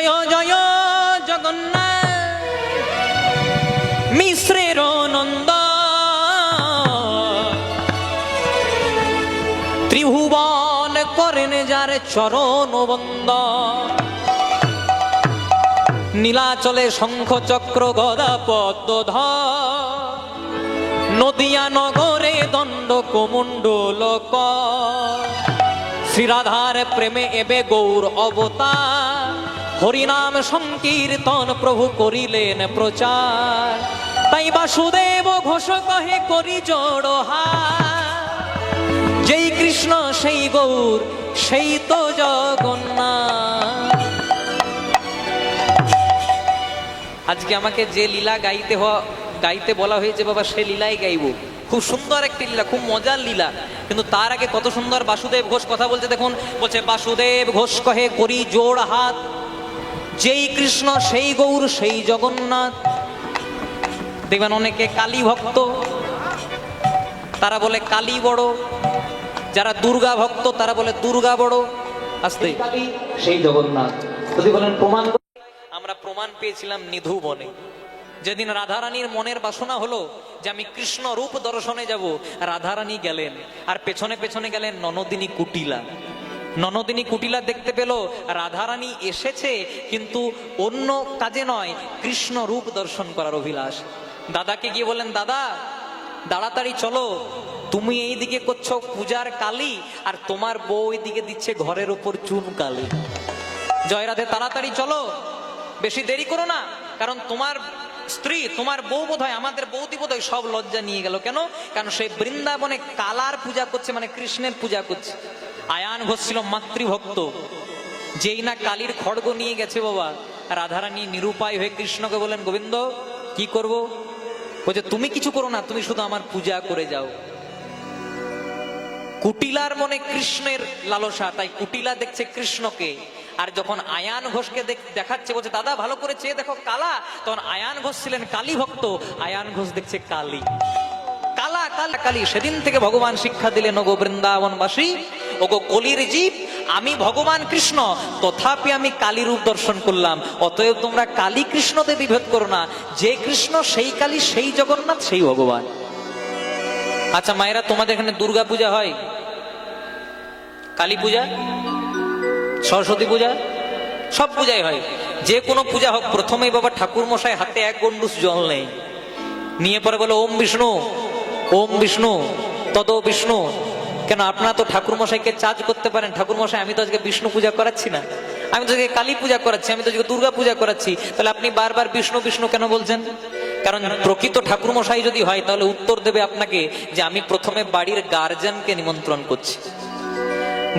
জয় জয় জগন্নাথ মিশ্রের নন্দ, ত্রিভুবন করেন যার চরণ বন্দ। নীলাচলে শঙ্খ চক্র গদা পদ্মধর, নদিয়া নগরে দণ্ড কুমণ্ডলক। শ্রীরাধার প্রেমে এবে গৌর অবতার, হরিনাম সংকীর্তন প্রভু করিলেন প্রচার। তাই বাসুদেব ঘোষ কহে করি জোড় হাত, যেই কৃষ্ণ সেই গৌর সেই তো জগন্নাথ। আজকে আমাকে যে লীলা গাইতে বলা হয়েছে বাবা, সে লীলাই গাইব। খুব সুন্দর একটি লীলা, খুব মজার লীলা। কিন্তু তার আগে কত সুন্দর বাসুদেব ঘোষ কথা বলছে দেখুন। বলছে বাসুদেব ঘোষ কহে করি জোড় হাত, যেই কৃষ্ণ সেই গৌর সেই জগন্নাথ। দেখবেন অনেকে কালী ভক্ত, তারা বলে কালী বড়। যারা দুর্গা ভক্ত তারা বলে দুর্গা বড়। আস্তে কালী সেই জগন্নাথ। যদি বলেন প্রমাণ, আমরা প্রমাণ পেয়েছিলাম নিধু বনে। যেদিন রাধারানীর মনের বাসনা হলো যে আমি কৃষ্ণ রূপ দর্শনে যাব, রাধারানী গেলেন আর পেছনে পেছনে গেলেন ননদিনী কুটিলা। ননদিনী কুটিলা দেখতে পেল রাধারানী এসেছে, কিন্তু অন্য কাজে নয়, কৃষ্ণ রূপ দর্শন করার অভিলাষ। দাদাকে গিয়ে বলেন, দাদা তাড়াতাড়ি চলো, তুমি এই দিকে করছো পূজার কালী, আর তোমার বউ এইদিকে দিচ্ছে ঘরের উপর চুন কালী। জয় রাধে, তাড়াতাড়ি চলো, বেশি দেরি করো না, কারণ তোমার স্ত্রী, তোমার বউ বোধহয়, আমাদের বৌদি বোধহয় সব লজ্জা নিয়ে গেল। কেন? কারণ সেই বৃন্দাবনে কালার পূজা করছে, মানে কৃষ্ণের পূজা করছে। আয়ান ঘোষ ছিল মাতৃভক্ত, যেই না কালীর খড়গ নিয়ে গেছে বাবা, রাধারানী নিরুপায় হয়ে কৃষ্ণকে বলেন, গোবিন্দ কি করব? বলছে তুমি কিছু করো না, তুমি শুধু আমার পূজা করে যাও। কুটিলার মনে কৃষ্ণের লালসা, তাই কুটিলা দেখছে কৃষ্ণকে। আর যখন আয়ান ঘোষকে দেখাচ্ছে, বলছে দাদা ভালো করে চেয়ে দেখো কালা, তখন আয়ান ঘোষ ছিলেন কালী ভক্ত, আয়ান ঘোষ দেখছে কালী। কালা কালা কালী। সেদিন থেকে ভগবান শিক্ষা দিলেন, ওগো বৃন্দাবনবাসী, ওগো কলির জীব, আমি ভগবান কৃষ্ণ, তথাপি আমি কালী রূপ দর্শন করলাম। অতএব তোমরা কালী কৃষ্ণতে বিভেদ করো না, যে কৃষ্ণ সেই কালী সেই জগন্নাথ সেই ভগবান। আচ্ছা মায়েরা, তোমাদের এখানে দুর্গা পূজা হয়, কালী পূজা, সরস্বতী পূজা, সব পূজাই হয়। যে কোনো পূজা হোক, প্রথমেই বাবা ঠাকুর মশাই হাতে এক গন্ডুস জল নেই, নিয়ে পরে বলে ওম বিষ্ণু, ওম বিষ্ণু তদ বিষ্ণু। কেন? আপনারা তো ঠাকুর মশাইকে চার্জ করতে পারেন, ঠাকুর মশাই আমি তো আজকে বিষ্ণু পূজা করাচ্ছি না, আমি তো আজকে কালী পূজা করাচ্ছি, আমি তো আজকে দুর্গা পূজা করাচ্ছি, তাহলে আপনি বারবার বিষ্ণু বিষ্ণু কেন বলছেন? কারণ প্রকৃত ঠাকুর মশাই যদি হয়, তাহলে উত্তর দেবে আপনাকে যে আমি প্রথমে বাড়ির গার্জেনকে নিমন্ত্রণ করছি।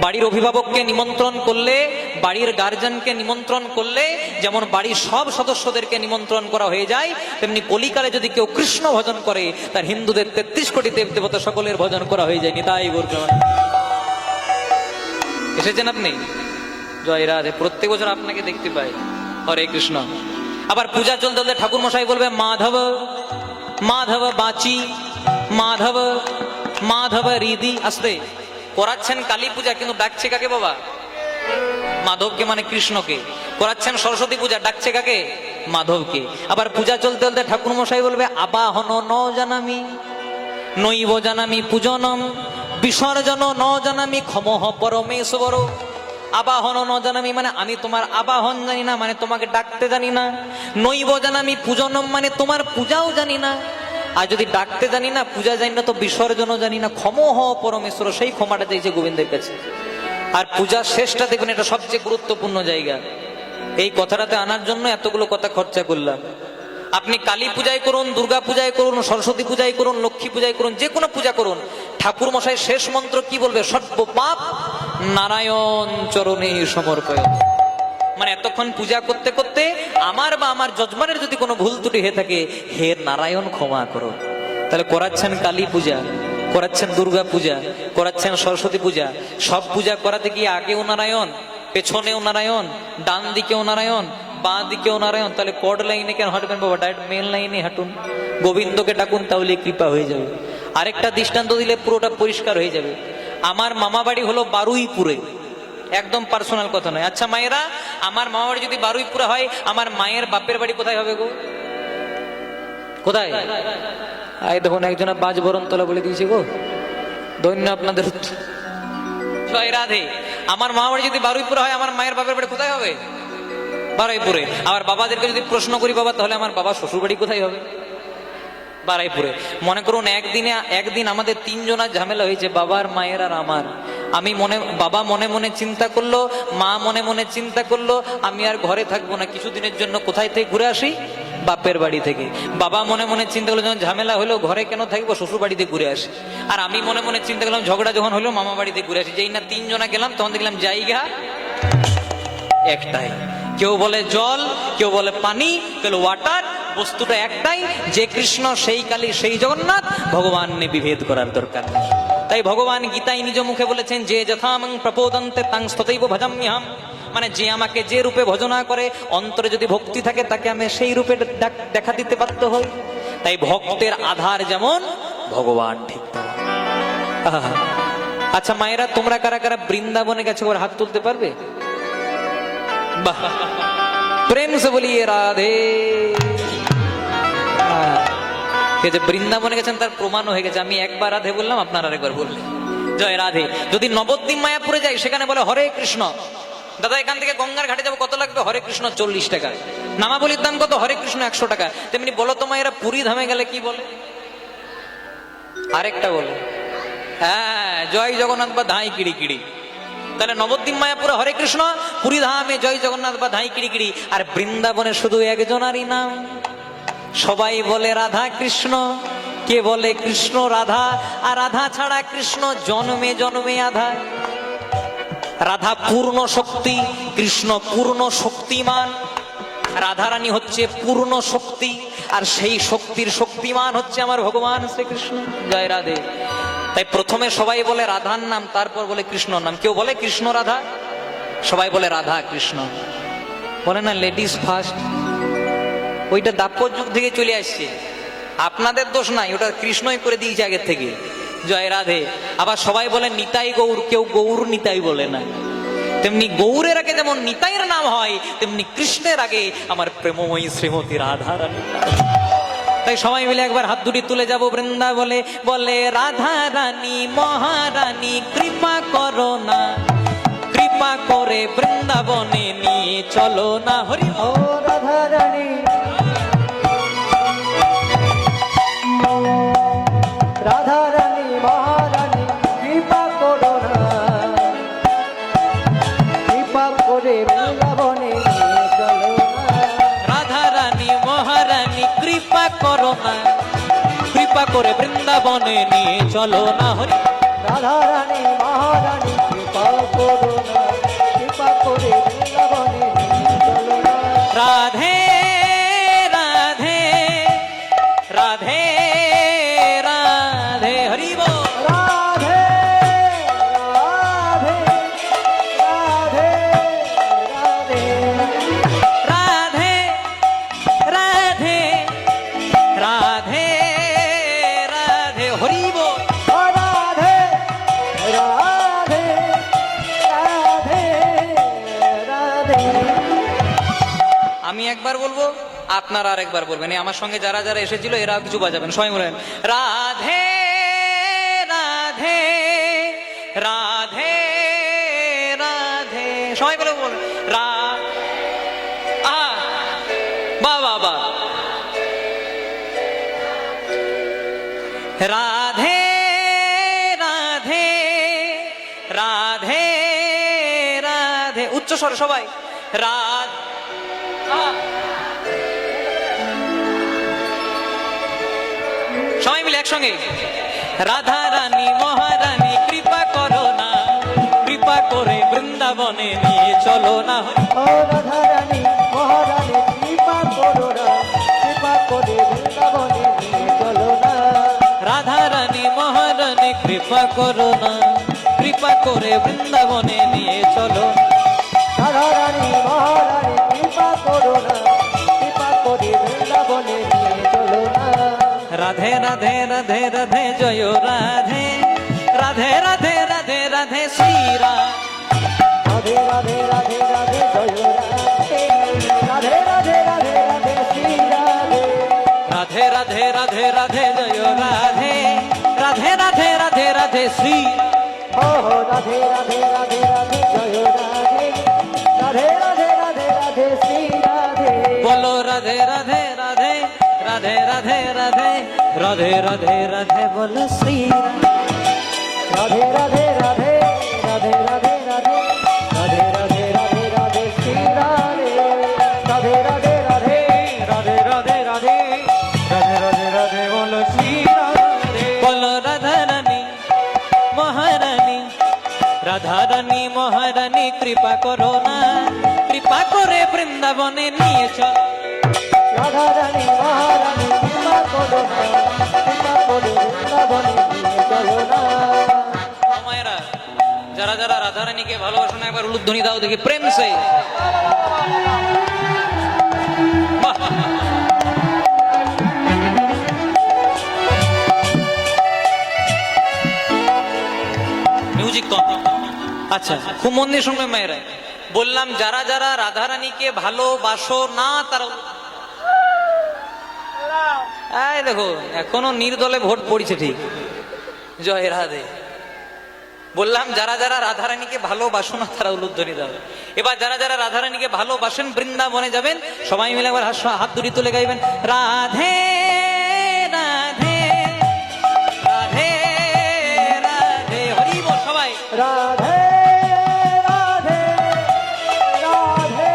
বাড়ির অভিভাবককে নিমন্ত্রণ করলে, বাড়ির গার্জেনকে নিমন্ত্রণ করলে যেমন বাড়ির সব সদস্যদেরকে নিমন্ত্রণ করা হয়ে যায়, তেমনি কলিকালে যদি কেউ কৃষ্ণ ভজন করে, তার হিন্দুদের 33 কোটি দেব দেবতা সকলের ভজন করা হয়ে যায়। নিতাই গৌর। এসেছেন আপনি? জয় রাধে। প্রত্যেক বছর আপনাকে দেখতে পাই। হরে কৃষ্ণ। আবার পূজা চলতে চলতে ঠাকুর মশাই বলবে মাধব মাধব বাঁচি, মাধব মাধব হৃদি। আসতে করাচ্ছেন কালী পূজা, কিন্তু ডাকছে কাকে বাবা? মাধবকে, মানে কৃষ্ণকে। করাচ্ছেন সরস্বতী পূজা, ডাকছে কাকে? মাধবকে। আবার পূজা চলতে চলতে ঠাকুর মশাই বলবে আবাহন ন জানামি, নৈব জানামি পূজনম, বিসর্জন ন জানামি ক্ষমঃ পরমেশ্বর। আবাহন ন জানামি মানে আমি তোমার আবাহন জানি না, মানে তোমাকে ডাকতে জানি না। নৈব জানামি পূজনম মানে তোমার পূজাও জানি না। আর যদি ডাকতে জানি না, পূজা জানি না, তো বিসর্জনও জানি না। ক্ষমঃ পরমেশ্বর, সেই ক্ষমাটা চাইছে গোবিন্দের কাছে। আর পূজার শেষটা দেখবেন, এটা সবচেয়ে গুরুত্বপূর্ণ জায়গা। এই কথাটাতে আনার জন্য এতগুলো কথা খরচা করলাম। আপনি কালী পূজায় করুন, দুর্গা পূজায় করুন, সরস্বতী পূজায় করুন, লক্ষ্মী পূজায় করুন, যে কোনো পূজা করুন, ঠাকুর মশাই শেষ মন্ত্র কি বলবে? সর্ব পাপ নারায়ণ চরণে সমর্পয়। মানে এতক্ষণ পূজা করতে করতে আমার বা আমার যজমানের যদি কোনো ভুল ত্রুটি হয়ে থাকে, হে নারায়ণ ক্ষমা করো। তাহলে করাচ্ছেন কালী পূজা, করাচ্ছেন দুর্গা পূজা, করাচ্ছেন সরস্বতী পূজা। সব পূজা করাতে গিয়ে আগেও নারায়ণ, পেছনেও নারায়ণ, ডান দিকেও নারায়ণ, বাঁ দিকেও নারায়ণ। তাহলে কড লাইনে কেন হাঁটবেন বাবা? ডাইরেক্ট মেন লাইনে হাঁটুন, গোবিন্দকে ডাকুন, তাহলে কৃপা হয়ে যাবে। আরেকটা দৃষ্টান্ত দিলে পুরোটা পরিষ্কার হয়ে যাবে। আমার মামা বাড়ি হলো বারুইপুরে, একদম পার্সোনাল কথা নয়। আচ্ছা মায়েরা, আমার মামা বাড়ি যদি বারুইপুরে হয়, আমার মায়ের বাপের বাড়ি কোথায় হবে গো? কোথায়? আয় দেখুন একজন বাজবরণ তলা বলে দিয়েছে গো, ধন্য আপনাদের। জয় রাধে। আমার মামা বাড়ি যদি বারুইপুরে হয়, আমার মায়ের বাপের বাড়ি কোথায় হবে? বারুইপুরে। আবার বাবাদেরকে যদি প্রশ্ন করি, বাবা তাহলে আমার বাবা শ্বশুর বাড়ি কোথায় হবে? বারুইপুরে। মনে করুন একদিন আমাদের তিনজনের ঝামেলা হয়েছে, বাবার, মায়ের আর আমার। বাবা মনে মনে চিন্তা করলো, মা মনে মনে চিন্তা করলো, আমি আর ঘরে থাকবো না, কিছুদিনের জন্য কোথায় থেকে ঘুরে আসি? বাপের বাড়ি থেকে। বাবা মনে মনে চিন্তা করলো, যখন ঝামেলা হলো ঘরে কেন থাকবো, শ্বশুর বাড়িতে ঘুরে আসি। আর আমি মনে মনে চিন্তা করলাম, ঝগড়া যখন হলো মামা বাড়িতে ঘুরে আসি। যেই না তিনজনা গেলাম, তখন দেখলাম জায়গা একটাই। কেউ বলে জল, কেউ বলে পানি, কেউ ওয়াটার, বস্তুটা একটাই, যে কৃষ্ণ সেই কালী সেই জগন্নাথ, ভগবান নিয়ে বিভেদ করার দরকার নেই। তাই ভগবান গীতায় নিজ মুখে বলেছেন, যে যথামং প্রপোদন্তে তাং স্ততৈব ভজাম্যহম। মানে যে আমাকে যে রূপে ভজনা করে, অন্তরে যদি ভক্তি থাকে, তাকে আমি সেই রূপে দেখা দিতে বাধ্য হই। তাই ভক্তের আধার যেমন ভগবান, ঠিক তেমন। আচ্ছা মায়েরা, তোমরা কারা কারা বৃন্দাবনে গেছো, ওর হাত তুলতে পারবে? বাহ, প্রেম সে বলিয়ে রাধে। যে বৃন্দাবনে গেছেন তার প্রমাণ হয়ে গেছে। আমি একবার রাধে বললাম, আপনার আরেকবার বললেন জয় রাধে। যদি নবদ্বীপ মায়াপুরে যাই, সেখানে বলে হরে কৃষ্ণ। দাদা এখান থেকে গঙ্গার ঘাটে যাবো, কত লাগবে? হরে কৃষ্ণ 40 টাকা। নামাবলির দাম কত? হরে কৃষ্ণ 100 টাকা। তেমনি বলো তো মায়েরা, পুরী ধামে গেলে কি বলে? আরেকটা বলে, হ্যাঁ, জয় জগন্নাথ বা ধাই কিড়ি কিড়ি। তাহলে নবদ্বীপ মায়াপুরে হরে কৃষ্ণ, পুরী ধামে জয় জগন্নাথ বা ধাই কিড়ি কিড়ি। আর বৃন্দাবনে শুধু একজনারই নাম, সবাই বলে রাধা কৃষ্ণ। কে বলে? কৃষ্ণ রাধা। আর রাধা ছাড়া কৃষ্ণ জন্মে জন্মে আধা। রাধা পূর্ণ শক্তি, কৃষ্ণ পূর্ণ শক্তিমান। রাধারানী হচ্ছে পূর্ণ শক্তি, আর সেই শক্তির শক্তিমান হচ্ছে আমার ভগবান শ্রীকৃষ্ণ। জয় রাধে। তাই প্রথমে সবাই বলে রাধার নাম, তারপর বলে কৃষ্ণর নাম। কেউ বলে কৃষ্ণ রাধা, সবাই বলে রাধা কৃষ্ণ। বলে না লেডিস ফার্স্ট, ওইটা দাপর যুগ থেকে চলে আসছে, আপনাদের দোষ নাই, ওটা কৃষ্ণই করে দিয়েছে আগের থেকে। জয় রাধে। আবার সবাই বলে নিতাই গৌর, কেউ গৌর নিতাই বলে না। তেমনি গৌরের আগে যেমন নিতাইয়ের নাম হয়, তেমনি কৃষ্ণের আগে আমার প্রেমময়ী শ্রীমতী রাধা রানী। তাই সবাই মিলে একবার হাত দুটি তুলে যাবো বৃন্দা বলে, বলে রাধা রানী মহারানী কৃপা করো না, কৃপা করে বৃন্দাবনে নিয়ে চলো না। হরি ও রাধা রানী, রাধা রানী মহারানী কৃপা করো না, কৃপা করে বৃন্দাবনে নিয়ে চলো না। রাধা রানী মহারানী কৃপা করো না, কৃপা করে বৃন্দাবনে নিয়ে চলো না। হরি রাধা রানী মহারানী কৃপা করো না, কৃপা করে বৃন্দাবনে নিয়ে চলো না। রাধে রাধে রাধে রাধে, হরি বল। রাধে রাধে রাধে রাধে রাধে রাধে রাধে, হরি বল। রাধে রাধে রাধে রাধে। আমি একবার বলবো, আপনারা আর একবার বলবেন। আমার সঙ্গে যারা যারা এসেছিল এরাও কিছু বাজাবেন। সবাই বলেন রাধে রাধে রাধে রাধে। সবাই বলে বলুন বাবা রাধে রাধে রাধে রাধে। উচ্চ স্বরে সবাই রাধে। সবাই মিলে একসঙ্গে রাধা রানী মহারানী কৃপা করো না, কৃপা করে বৃন্দাবনে নিয়ে চলো না। ও রাধা রানী মহারানী কৃপা করো না, কৃপা করে বৃন্দাবনে নিয়ে চলো না। রাধা রানী মহারানী কৃপা করো না, কৃপা করে বৃন্দাবনে নিয়ে চলো। রাধা রানী মহারানী কৃপা করো না, কৃপা করে বৃন্দাবনে নিয়ে চলো না। রাধে রাধে রাধে রাধে জয় রাধে, রাধে রাধে রাধে রাধে শ্রীরাধে। রাধে রাধে রাধে রাধে জয় রাধে রাধে রাধে রাধে শ্রী রাধে রাধে রাধে রাধে রাধে জয় রাধে রাধে রাধে রাধে রাধে শ্রী ও রাধে রাধে রাধে রাধে জয় রাধে রাধে রাধে রাধে রাধে শ্রী রাধে বলো রাধে রাধে রাধে রাধে রাধে রাধে রাধে রাধে রাধে বলো শ্রী রাধে রাধে রাধে রাধে রাধে রাধে রাধে রাধে রাধে রাধে শ্রী রাধে রাধে রাধে রাধে রাধে রাধে রাধে রাধে রাধে রাধে বলো শ্রী রাধে বলো রাধা রানী মহারানী রাধা রানী মহারানী কৃপা করো না কৃপা করে বৃন্দাবনে নিয়ে চল রাধা রানী মহারানী কৃপা করো না কৃপা করে বৃন্দাবনে নিয়ে চলো না মায়েরা যারা যারা রাধা রানীকে ভালোবাসো না একবার উলুধ্বনি দাও দেখি প্রেম সে বাহ। মিউজিক কম আচ্ছা খুব মন দিয়ে শুনবে মায়েরা বললাম যারা যারা রাধা রানীকে ভালোবাসো না তারা এই দেখো এখনো নির্দলে ভোট পড়ছে ঠিক জয় রাধে বললাম যারা যারা রাধারানীকে ভালোবাসো না তারা উলুধ্বনি দাও এবার যারা যারা রাধারানীকে ভালোবাসেন বৃন্দাবনে যাবেন সবাই মিলে একবার হাত দুটি তুলে গাইবেন রাধে রাধে রাধে রাধে হরি বল সবাই রাধে রাধে রাধে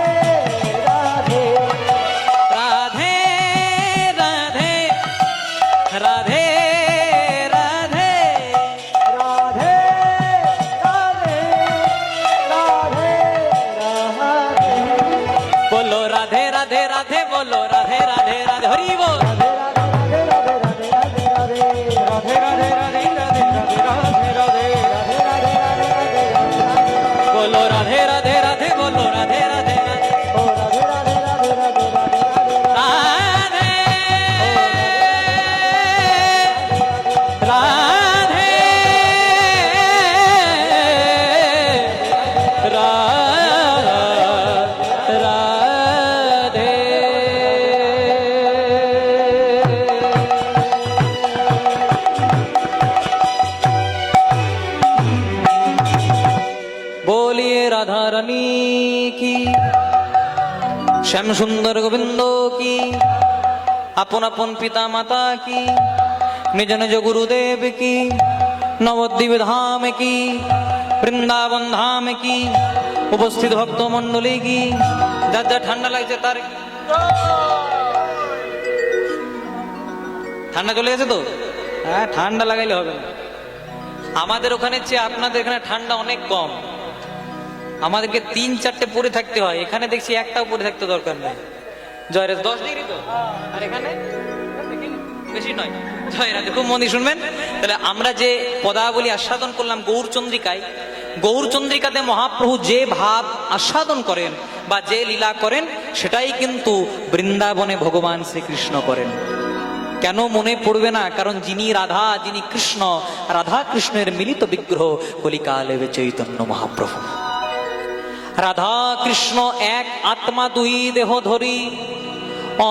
রাধে রাধে রাধে রাধে রাধে রাধে রাধে রাধে রাধে বলো রাধে রাধে রাধে বলো রাধে রাধে রাধে হরি বল বলো রাধে রাধে রাধে বলো রাধে রাধে রাধে রাধে রাধে রাধে बोलिए राधा रानी की श्याम सुंदर गोविंद की अपन अपन पिता माता की निज निज गुरुदेव की नवद्वीप धाम की वृंदावन धाम की उपस्थित भक्त मंडली की जा जा ठंडा লাগছে তার ঠান্ডা চলে গেছে তো হ্যাঁ ঠান্ডা লাগাইলে হবে না আমাদের ওখানে চেয়ে আপনাদের এখানে ঠান্ডা অনেক কম আমাদেরকে 3-4টে পরে থাকতে হয় এখানে দেখছি একটাও পরে থাকতে দরকার নেই জয়রাজ 10 ডিগ্রি তো আর এখানে বেশি নয় জয়রাজ খুব মন দিয়ে শুনবেন তাহলে আমরা যে পদাবলী আস্বাদন করলাম গৌরচন্দ্রিকাতে মহাপ্রভু যে ভাব আস্বাদন করেন বা যে লীলা করেন সেটাই কিন্তু বৃন্দাবনে ভগবান শ্রীকৃষ্ণ করেন কেন মনে পড়বে না কারণ যিনি রাধা যিনি কৃষ্ণ রাধা কৃষ্ণের মিলিত বিগ্রহ কলিকালে চৈতন্য মহাপ্রভু রাধা কৃষ্ণ এক আত্মা দুই দেহ ধরি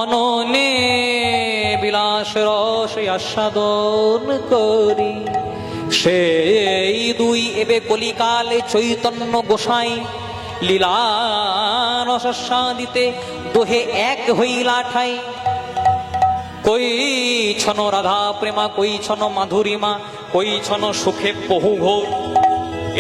অননে বিলাস রস আস্বাদন করি সেই দুই এবে কলিকালে চৈতন্য গোসাই লীলা রসাদিতে দোহে এক হইলা ঠাই কই ছন রাধা প্রেমা কই ছন মাধুরিমা কই ছন সুখে বহু ঘোর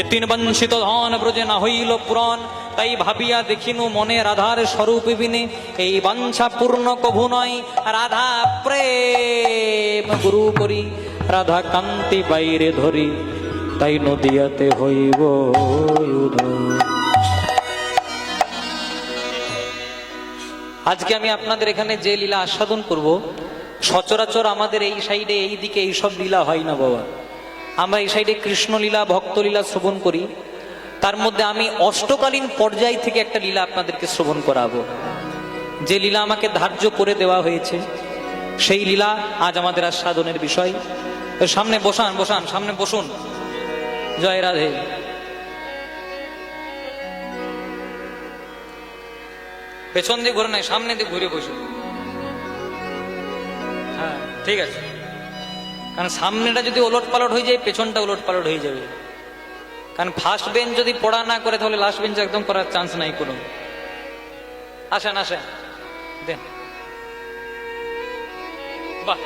এ তিন বঞ্চিত ধন ব্রজে না হইল পুরাণ তাই ভাবিয়া দেখিনু মনে রাধার স্বরূপ বিনে এই বাঞ্ছা পূর্ণ কভু নয় রাধা প্রেম গুরু করি রাধা কান্তি বাইরে ধরি তাই নদিয়াতে হইব উদয়। আজকে আমি আপনাদের এখানে যে লীলা আস্বাদন করব সচরাচর আমাদের এই সাইডে এই দিকে এইসব লীলা হয় না বাবা আমরা এই সাইডে কৃষ্ণলীলা ভক্তলীলা শ্রবণ করি তার মধ্যে আমি অষ্টকালীন পর্যায় থেকে একটা লীলা আপনাদেরকে শ্রবণ করাবো যে লীলা আমাকে ধার্য করে দেওয়া হয়েছে সেই লীলা আজ আমাদের আস্বাদনের বিষয় সামনে বসান বসান সামনে বসুন জয় রাধে পেছন দিয়ে ঘুরে নাই, সামনে দিয়ে ঘুরে বসুন। হ্যাঁ ঠিক আছে, কারণ সামনেটা যদি ওলট পালট হয়ে যায় পেছনটা ওলট পালট হয়ে যাবে। কারণ ফার্স্ট বেঞ্চ যদি পড়া না করে তাহলে লাস্ট বেঞ্চ একদম করার চান্স নাই কোনো। আসেন আসেন, দেন। বাহ,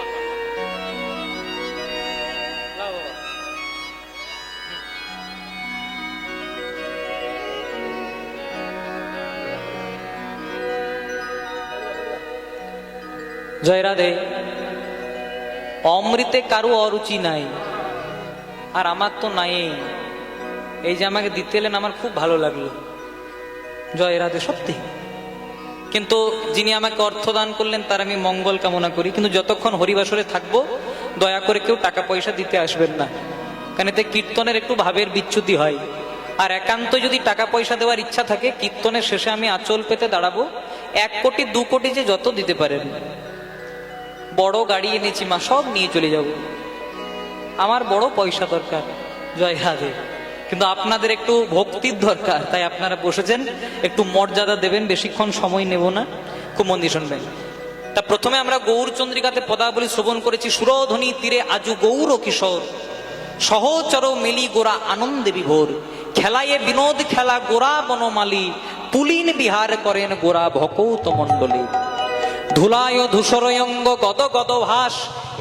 জয় রাধে। অমৃতে কারো অরুচি নাই, আর আমার তো নাই। এই যে আমাকে দিতে এলেন আমার খুব ভালো লাগলো, জয় রাধে সত্যি। কিন্তু যিনি আমাকে অর্থ দান করলেন তার আমি মঙ্গল কামনা করি। কিন্তু যতক্ষণ হরিবাসরে থাকবো দয়া করে কেউ টাকা পয়সা দিতে আসবেন না, কারণ এতে কীর্তনের একটু ভাবের বিচ্যুতি হয়। আর একান্ত যদি টাকা পয়সা দেওয়ার ইচ্ছা থাকে, কীর্তনের শেষে আমি আঁচল পেতে দাঁড়াবো, 1 কোটি 2 কোটি যে যত দিতে পারেন। বড় গাড়ি এনেছি মা, সব নিয়ে চলে যাব, আমার বড় পয়সা দরকার, জয় রাধে। কিন্তু আপনাদের একটু ভক্তির দরকার, তাই আপনারা বসেছেন, একটু মর্যাদা দেবেন, বেশিক্ষণ সময় নেব না, খুব মন দিয়ে শুনবেন। তা প্রথমে আমরা গৌরচন্দ্রিকাতে পদাবলী শ্রবণ করেছি। সুরধ্বনি তীরে আজু গৌর কিশোর, সহচর মেলি গোরা আনন্দে বিভোর, খেলায়ে বিনোদ খেলা গোরা বনমালী, পুলিন বিহার করেন গোরা ভকৌত মণ্ডলী, ধুলায় ধূসরয়ঙ্গ গদ গদ ভাস,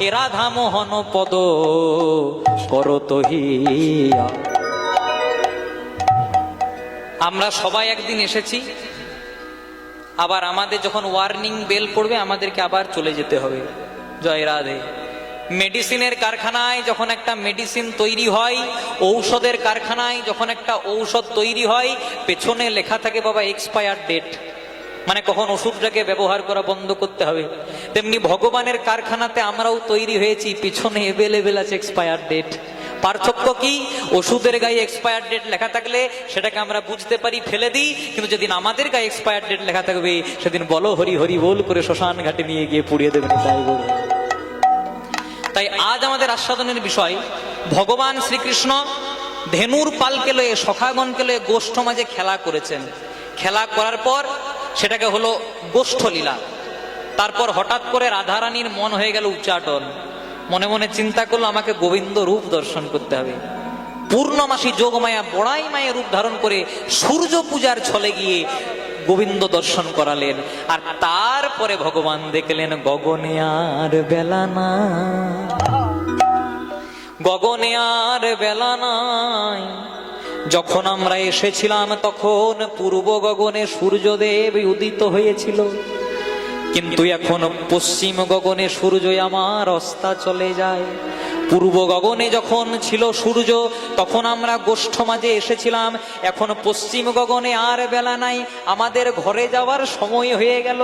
এ রাধা মোহন পদ করত হিয়া। আমরা সবাই একদিন এসেছি, আবার আমাদের যখন ওয়ার্নিং বেল পড়বে আমাদেরকে আবার চলে যেতে হবে, জয় রাধে। মেডিসিনের কারখানায় যখন একটা মেডিসিন তৈরি হয়, ঔষধের কারখানায় যখন একটা ঔষধ তৈরি হয়, পেছনে লেখা থাকে বাবা এক্সপায়ার ডেট, মানে কখন ওষুধটাকে ব্যবহার করা বন্ধ করতে হবে। তেমনি ভগবানের কারখানাতে আমরাও তৈরি হয়েছি, পিছনে এভেলেবেল আছে এক্সপায়ার ডেট। পার্থক্য কি? ওষুধের গায়ে এক্সপায়ার ডেট লেখা থাকলে সেটাকে আমরা বুঝতে পারি, ফেলে দিই, কিন্তু যেদিন আমাদের গায়ে এক্সপায়ার ডেট লেখা থাকবে সেদিন বলো হরি হরি বল করে শ্মশান ঘাটে নিয়ে গিয়ে পুড়িয়ে দেবেন। তাই আজ আমাদের আস্বাদনের বিষয়, ভগবান শ্রীকৃষ্ণ ধেনুর পালকে লয়ে, সখাগণকে লয়ে গোষ্ঠ মাঝে খেলা করেছেন। খেলা করার পর সেটাকে হলো গোষ্ঠ লীলা। তারপর হঠাৎ করে রাধারানীর মন হয়ে গেল উচ্চাটন, মনে মনে চিন্তা করলো আমাকে গোবিন্দ রূপ দর্শন করতে হবে। পূর্ণমাসী যোগমায়া বড়াই মায়ের রূপ ধারণ করে সূর্য পূজার ছলে গিয়ে গোবিন্দ দর্শন করালেন। আর তারপরে ভগবান দেখলেন গগনে আর বেলা না, গগনে আর বেলা নাই। যখন আমরা এসেছিলাম তখন পূর্ব গগনে সূর্যদেব উদিত হয়েছিল, কিন্তু এখন পশ্চিম গগনে সূর্য আমার অস্তা চলে যায়। পূর্ব গগনে যখন ছিল সূর্য তখন আমরা গোষ্ঠ মাঝে এসেছিলাম, এখন পশ্চিম গগনে আর বেলা নাই, আমাদের ঘরে যাওয়ার সময় হয়ে গেল।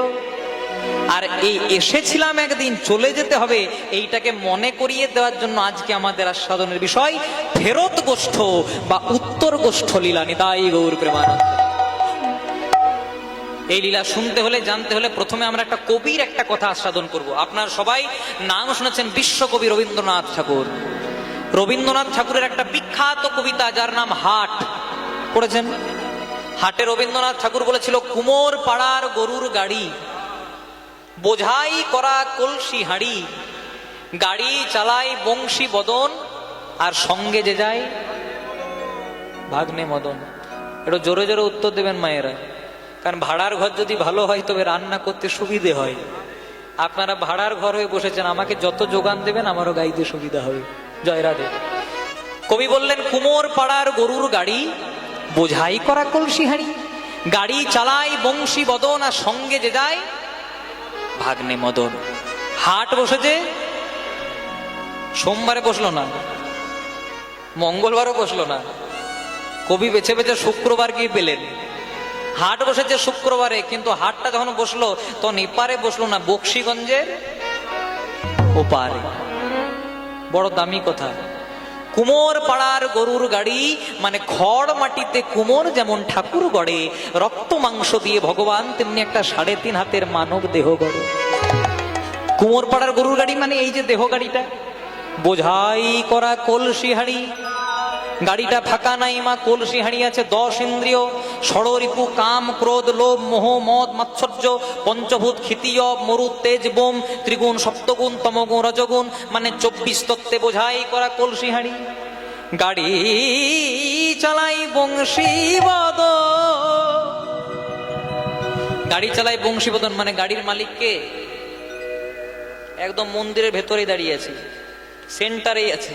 আর এই এসেছিলাম একদিন, চলে যেতে হবে, এইটাকে মনে করিয়ে দেওয়ার জন্য আজকে আমাদের আস্বাদনের বিষয় ফেরত গোষ্ঠ বা উত্তর গোষ্ঠ লীলা। নিতাই গৌর প্রেমানন্দ। এই লীলা শুনতে হলে, জানতে হলে প্রথমে আমরা একটা কবির একটা কথা আস্বাদন করব। আপনারা সবাই নাম শুনেছেন বিশ্বকবি রবীন্দ্রনাথ ঠাকুর। রবীন্দ্রনাথ ঠাকুরের একটা বিখ্যাত কবিতা যার নাম হাট, পড়েছেন? হাটে রবীন্দ্রনাথ ঠাকুর বলেছিল, কুমোর পাড়ার গরুর গাড়ি, বোঝাই করা কলসি হাঁড়ি, গাড়ি চালাই বংশী বদন, আর সঙ্গে যে যায় ভাগ্নে মদন। এটা জোরে জোরে উত্তর দেবেন মায়েরা, কারণ ভাড়ার ঘর যদি ভালো হয় তবে রান্না করতে সুবিধে হয়। আপনারা ভাড়ার ঘর হয়ে বসেছেন, আমাকে যত যোগান দেবেন আমারও গাইতে সুবিধা হবে, জয় রাধে। কবি বললেন, কুমোর পাড়ার গরুর গাড়ি, বোঝাই করা কলসি হাঁড়ি, গাড়ি চালাই বংশী বদন, আর সঙ্গে যে যায় ভাগ্নে মদন। হাট বসেছে, সোমবারে বসলো না, মঙ্গলবারও বসলো না, কবি বেছে বেছে শুক্রবার গিয়ে পেলেন। হাট বসেছে শুক্রবারে, কিন্তু হাটটা যখন বসলো তখন এপারে বসলো না, বক্সিগঞ্জের ওপারে। বড় দামি কথা। কুমোর পাড়ার গরুর গাড়ি, মানে খড় মাটিতে কুমোর যেমন ঠাকুর গড়ে, রক্ত মাংস দিয়ে ভগবান তেমনি একটা 3.5 হাতের মানব দেহ গড়ে। কুমোর পাড়ার গরুর গাড়ি মানে এই যে দেহ গাড়িটা, বোঝাই করা কলসি হাঁড়ি, গাড়িটা ফাঁকা নাই মা, কলসি হাঁড়ি আছে। 10 ইন্দ্রিয়, ষড়রিপু, কাম, ক্রোধ, লোভ, মোহ, মদ, মাৎসর্য, পঞ্চভূত, ক্ষিতীয়, মরু, তেজ, বোম, ত্রিগুণ, সপ্তগুণ, তমগুণ, রজগুণ, মানে 24 তত্ত্বে বোঝাই করা কলসি হাঁড়ি। গাড়ি চালাই বংশীবদন, গাড়ি চালাই বংশীবদন মানে গাড়ির মালিক কে? একদম মন্দিরের ভেতরেই দাঁড়িয়ে আছে, সেন্টারেই আছে।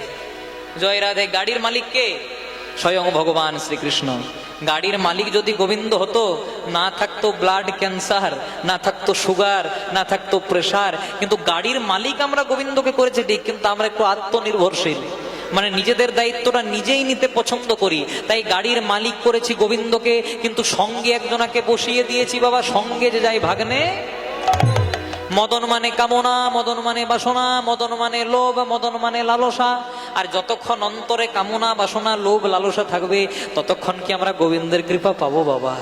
জয় রাধে। গাড়ির মালিক কে? স্বয়ং ভগবান শ্রীকৃষ্ণ। গাড়ির মালিক যদি গোবিন্দ হতো, না থাকতো ব্লাড ক্যান্সার, না থাকতো সুগার, না থাকতো প্রেসার। কিন্তু গাড়ির মালিক আমরা গোবিন্দকে করেছি ঠিক, কিন্তু আমরা একটু আত্মনির্ভরশীল, মানে নিজেদের দায়িত্বটা নিজেই নিতে পছন্দ করি। তাই গাড়ির মালিক করেছি গোবিন্দকে, কিন্তু সঙ্গে একজনাকে বসিয়ে দিয়েছি বাবা, সঙ্গে যে যাই ভাগ্নে। মদন মানে কামনা, মদন মানে বাসনা, মদন মানে লোভ, মদন মানে লালসা। আর যতক্ষণ অন্তরে কামনা, বাসনা, লোভ, লালসা থাকবে, ততক্ষণ কি আমরা গোবিন্দের কৃপা পাবো বাবা?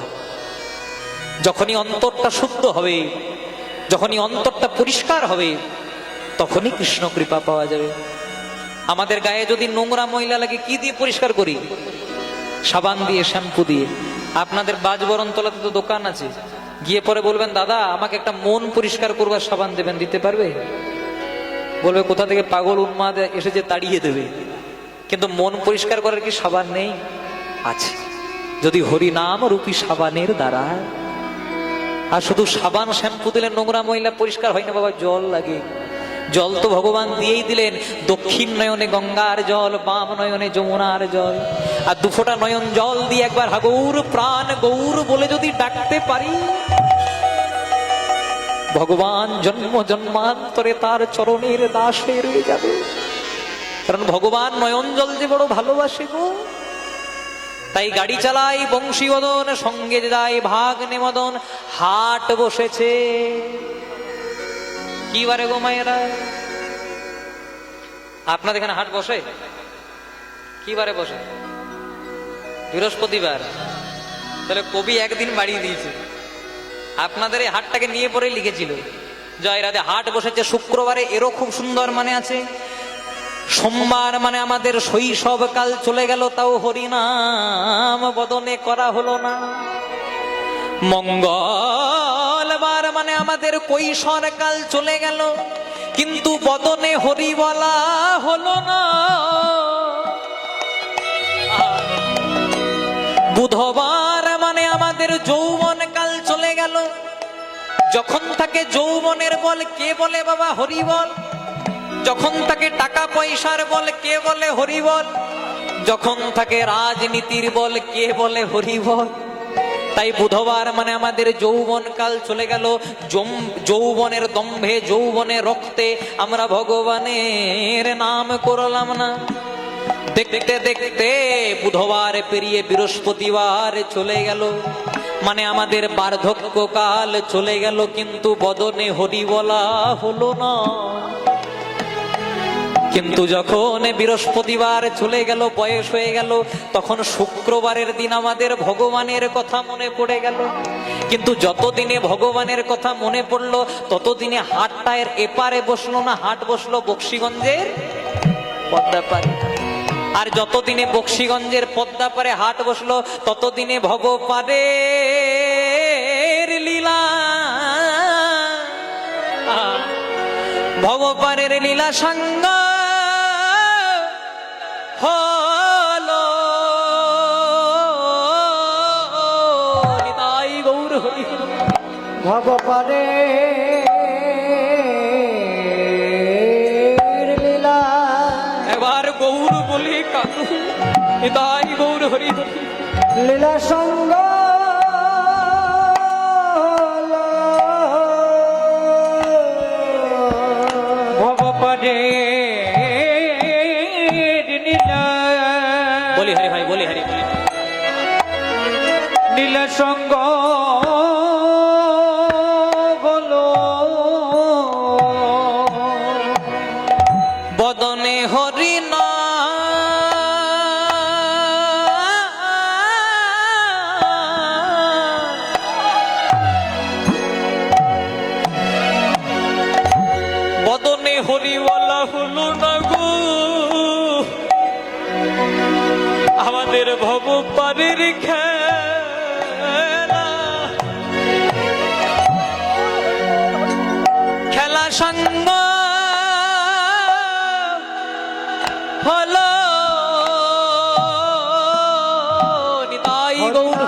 যখনই অন্তরটা শুদ্ধ হবে, যখনই অন্তরটা পরিষ্কার হবে, তখনই কৃষ্ণ কৃপা পাওয়া যাবে। আমাদের গায়ে যদি নোংরা ময়লা লাগে, কি দিয়ে পরিষ্কার করি? সাবান দিয়ে, শ্যাম্পু দিয়ে। আপনাদের বাজবরণতলাতে তো দোকান আছে, গিয়ে পরে বলবেন দাদা আমাকে একটা মন পরিষ্কার করবার সাবান দেবেন, দিতে পারবে? বলবে কোথা থেকে পাগল উন্মাদ এসে তাড়িয়ে দেবে। কিন্তু মন পরিষ্কার করার কি সাবান নেই? আছে, যদি হরি নাম রূপী সাবানের দ্বারা। আর শুধু সাবান শ্যাম্পু দিলে নোংরা ময়লা পরিষ্কার হয় না বাবা, জল লাগে। জল তো ভগবান দিয়েই দিলেন, দক্ষিণ নয়নে গঙ্গার জল, বাম নয়নে যমুনার জল। আর 2 ফোঁটা নয়ন জল দিয়ে একবার গৌর প্রাণ গৌর বলে যদি ডাকতে পারি, ভগবান জন্ম জন্মান্তরে তার চরণের দাসে রয়ে যাবে। কারণ ভগবান নয়ন জল যে বড় ভালোবাসে গো। তাই গাড়ি চালাই বংশীবদন, সঙ্গে যায় ভাগ্নে মদন। হাট বসেছে, কি বারে গো মায়েরা? আপনাদের এখানে হাট বসে? কি বারে বসে? বৃহস্পতিবার। তাহলে কবি একদিন বাড়িয়ে দিয়েছে, আপনাদের এই হাটটাকে নিয়ে পরে লিখেছিল। জয় রাধে। হাট বসেছে শুক্রবারে, এরও খুব সুন্দর মানে আছে। সোমবার মানে আমাদের শৈশব কাল চলে গেল, তাও হরিনাম বদনে করা হলো না। মঙ্গলবার মানে আমাদের কৈশোর কাল চলে গেল, কিন্তু বদনে হরি বলা হলো না। বুধবার মানে আমাদের যৌবন কাল চলে গেল, যখন থাকে যৌবনের বল কে বলে বাবা? হরি বল। যখন থাকে টাকা পয়সার বল কে বলে? হরি বল। যখন থাকে রাজনীতির বল কে বলে? হরি বল। তাই বুধবার মানে আমাদের যৌবন কাল চলে গেল, যৌবনের দম্ভে, যৌবনের রক্তে আমরা ভগবানের নাম করলাম না। দেখতে দেখতে বুধবার পেরিয়ে বৃহস্পতিবার চলে গেল, মানে আমাদের বার্ধক্য কাল চলে গেল, কিন্তু বদনে হরি বলা হলো না। কিন্তু যখন বৃহস্পতিবার চলে গেল, বয়স হয়ে গেল, তখন শুক্রবারের দিন আমাদের ভগবানের কথা মনে পড়ে গেল। কিন্তু যতদিনে ভগবানের কথা মনে পড়লো, ততদিনে হাটটা এর এপারে বসলো না, হাট বসলো বক্সিগঞ্জের পদ্মাপাড়ে। আর যতদিনে বক্সিগঞ্জের পদ্মাপাড়ে হাট বসলো, ততদিনে ভগপারের লীলা, ভগপারের লীলা সঙ্গ হলো। নিতাই গৌর হরি। ভগবানে লীলা, এবার গৌর বলি কাকু। নিতাই গৌর হরি। লীলা সঙ্গ ভগবানে লীলা। বলি হরি ভাই, বলি হরি। নীলা সঙ্গ বলো, বদনে হরি না হরিওয়ালা হলো না গো। ভব পারের খেলা খেলা সঙ্গ হলো নিতাই গৌর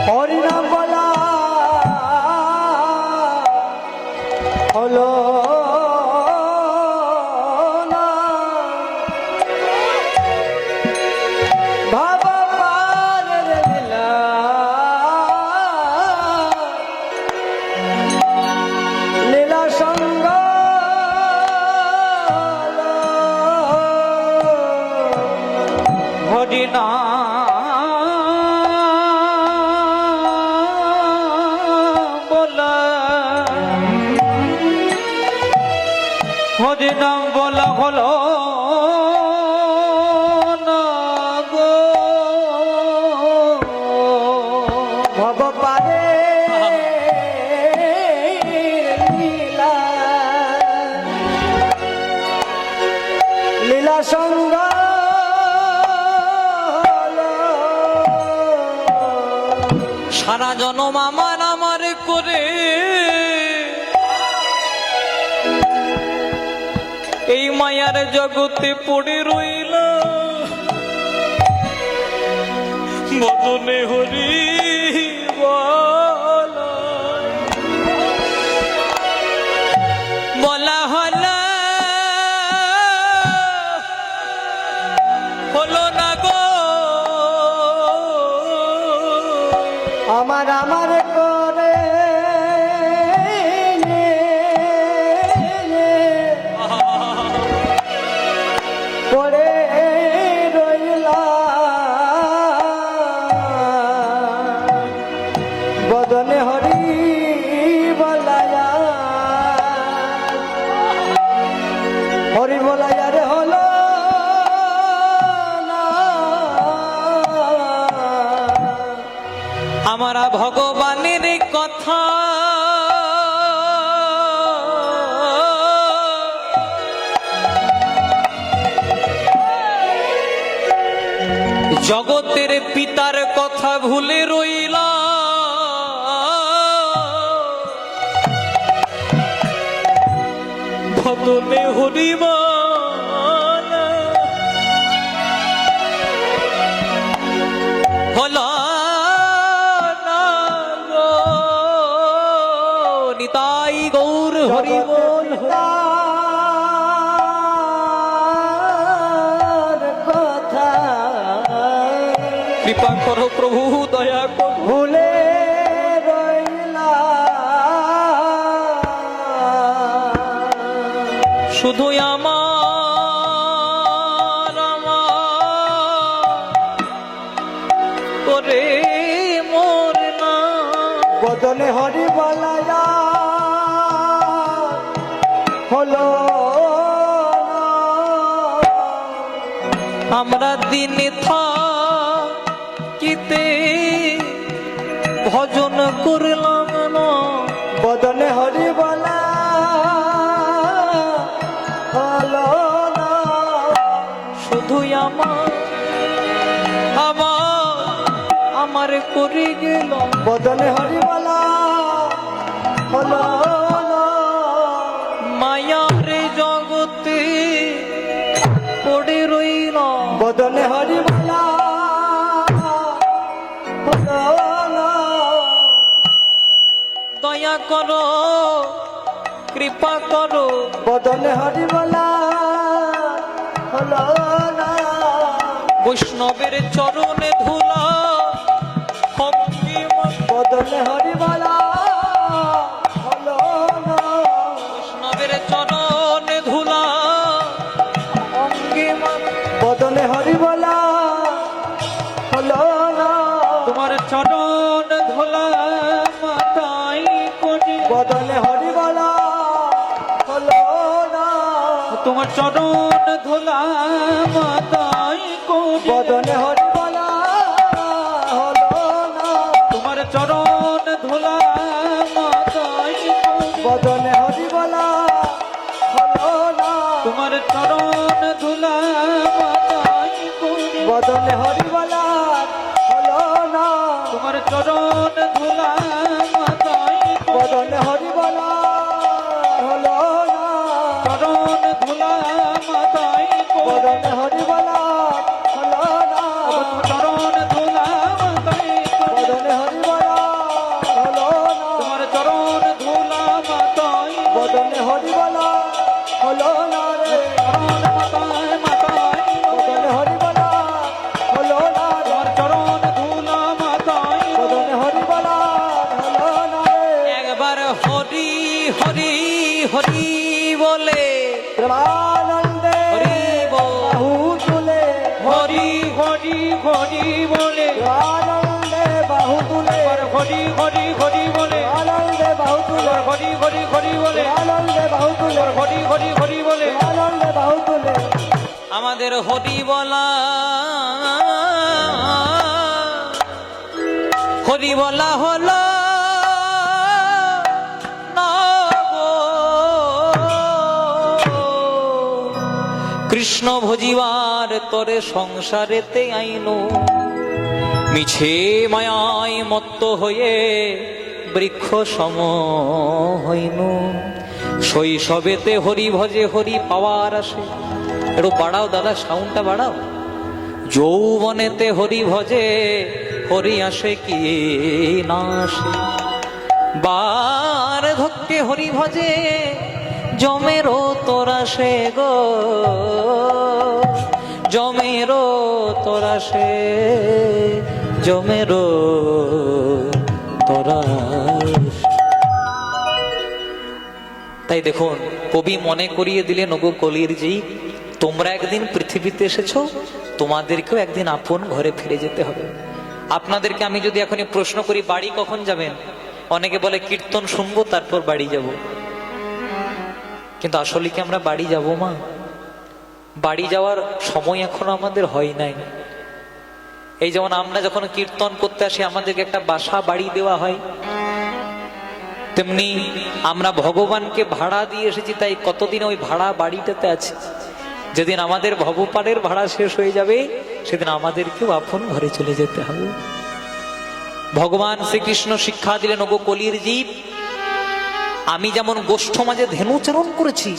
হরিনাম বলা হলো না বাবা পারের লীলা লীলা সঙ্গ হরিনাম বলা হলো না গো ভব পারে লীলা লীলা সঙ্গ সারা জনম আমার আমার করে এই মায়ার জগতে পড়ে রইল বদনে হরি বলা হলো হলো না গো আমার আমার করে পড়ে রইলা বদনে হরি বলায়া হরি বলায়া রে হলো না আমরা ভগবানের কথা জগতের পিতার কথা ভুলে রইলা ভদনে হরিমান হলো না গো নিতাই গৌর হরি বল কথা কৃপা করো প্রভু দয়া করো ভুলে রইলা শুধু আমার করে মোর না বদনে হরি বলায়া হলো আমরা দিনে থাকিতে ভজন করলাম না বদনে হরি বলা হলো না শুধু আমার করে গেল বদনে হরি বলা হলো না মায়ার জগতে পড়ে রইল বদনে হরি বলা হলো না দয়া করো কৃপা করো বদনে হরি বলা হলো না বৈষ্ণবের চরণে ধুলা বদনে হরি বলা হলো না বৈষ্ণবের চরণে ধুলা অঙ্গে বদনে হরি বলা হলো না তোমার চরণ ধুলা মাতাই করে বদনে হরি বলা হলো না তোমার চরণ ধুলা মাতাই করে বদনে হরি বলা হলো না তোমার চরণ ধুলা মাতাই বদনে হরি বলার হলো না, তোমার চরণ ধুলা মাথায় বদনে হরি বলার হলো না, চরণ ধুলা মাথায় বদনে হরি বলার হলো না, চরণ ধুলা মাথায় বদনে হরি বলার হলো না, তোমার চরণ ধুলা মাথায় বদনে হরি বলার হলো না রে, চরণ মাথায় মাথায় বদনে হরি বলার হলো না রে, তোমার চরণ ধুলা মাথায় বদনে হরি বলার হলো না রে। একবার হরি হরি হরি বলে প্রেমানন্দে হরি বল। বাহু তুলে, হরি হরি হরি বলে প্রেমানন্দে বাহু তুলে, হরি হরি হরি বলে আনন্দে বাহু তুলে, হরি হরি হরি বলে আনন্দে বাহু তুলে, হরি হরি হরি বলে আনন্দে বাহু তুলে, আমাদের হরি বলা হরি বলা হলো না গো। কৃষ্ণ ভজিবার তরে সংসারেতে আইনো, মিছে মায়ায় মত্ত হয়ে বৃক্ষ সম হইন। শৈশবেতে হরি ভজে হরি পাওয়ার আসে, একটু বাড়াও দাদা, সাউন্ডটা বাড়াও। যৌবনেতে হরি ভজে হরি আসে কি না আসে, বার ধক্কে হরি ভজে জমেরও তোরা সে গো, জমেরও তোরা সে, জমেরও তোরা। তাই দেখুন, কবি মনে করিয়ে দিলেন ওগো কলির জি, তোমরা একদিন পৃথিবীতে এসেছো, তোমাদেরকেও একদিন আপন ঘরে ফিরে যেতে হবে। আপনাদেরকে আমি যদি এখনই প্রশ্ন করি বাড়ি কখন যাবেন, অনেকে বলে কীর্তন শুনবো তারপর বাড়ি যাব। কিন্তু আসলে কি আমরা বাড়ি যাব মা? বাড়ি যাওয়ার সময় এখনো আমাদের হয় নাই। এই যেমন আমরা যখন কীর্তন করতে আসি আমাদেরকে একটা বাসা বাড়ি দেওয়া হয়, তেমনি আমরা ভগবানকে ভাড়া দিয়ে এসেছি, তাই কতদিন ওই ভাড়া বাড়িটাতে আছে। যেদিন আমাদের ভবপাড়ের ভাড়া শেষ হয়ে যাবে সেদিন আমাদেরকেও আপন ঘরে চলে যেতে হবে। ভগবান শ্রীকৃষ্ণ শিক্ষা দিলেন ওগো কলির জীব, আমি যেমন গোষ্ঠ মাঝে ধেনুচরণ করেছি,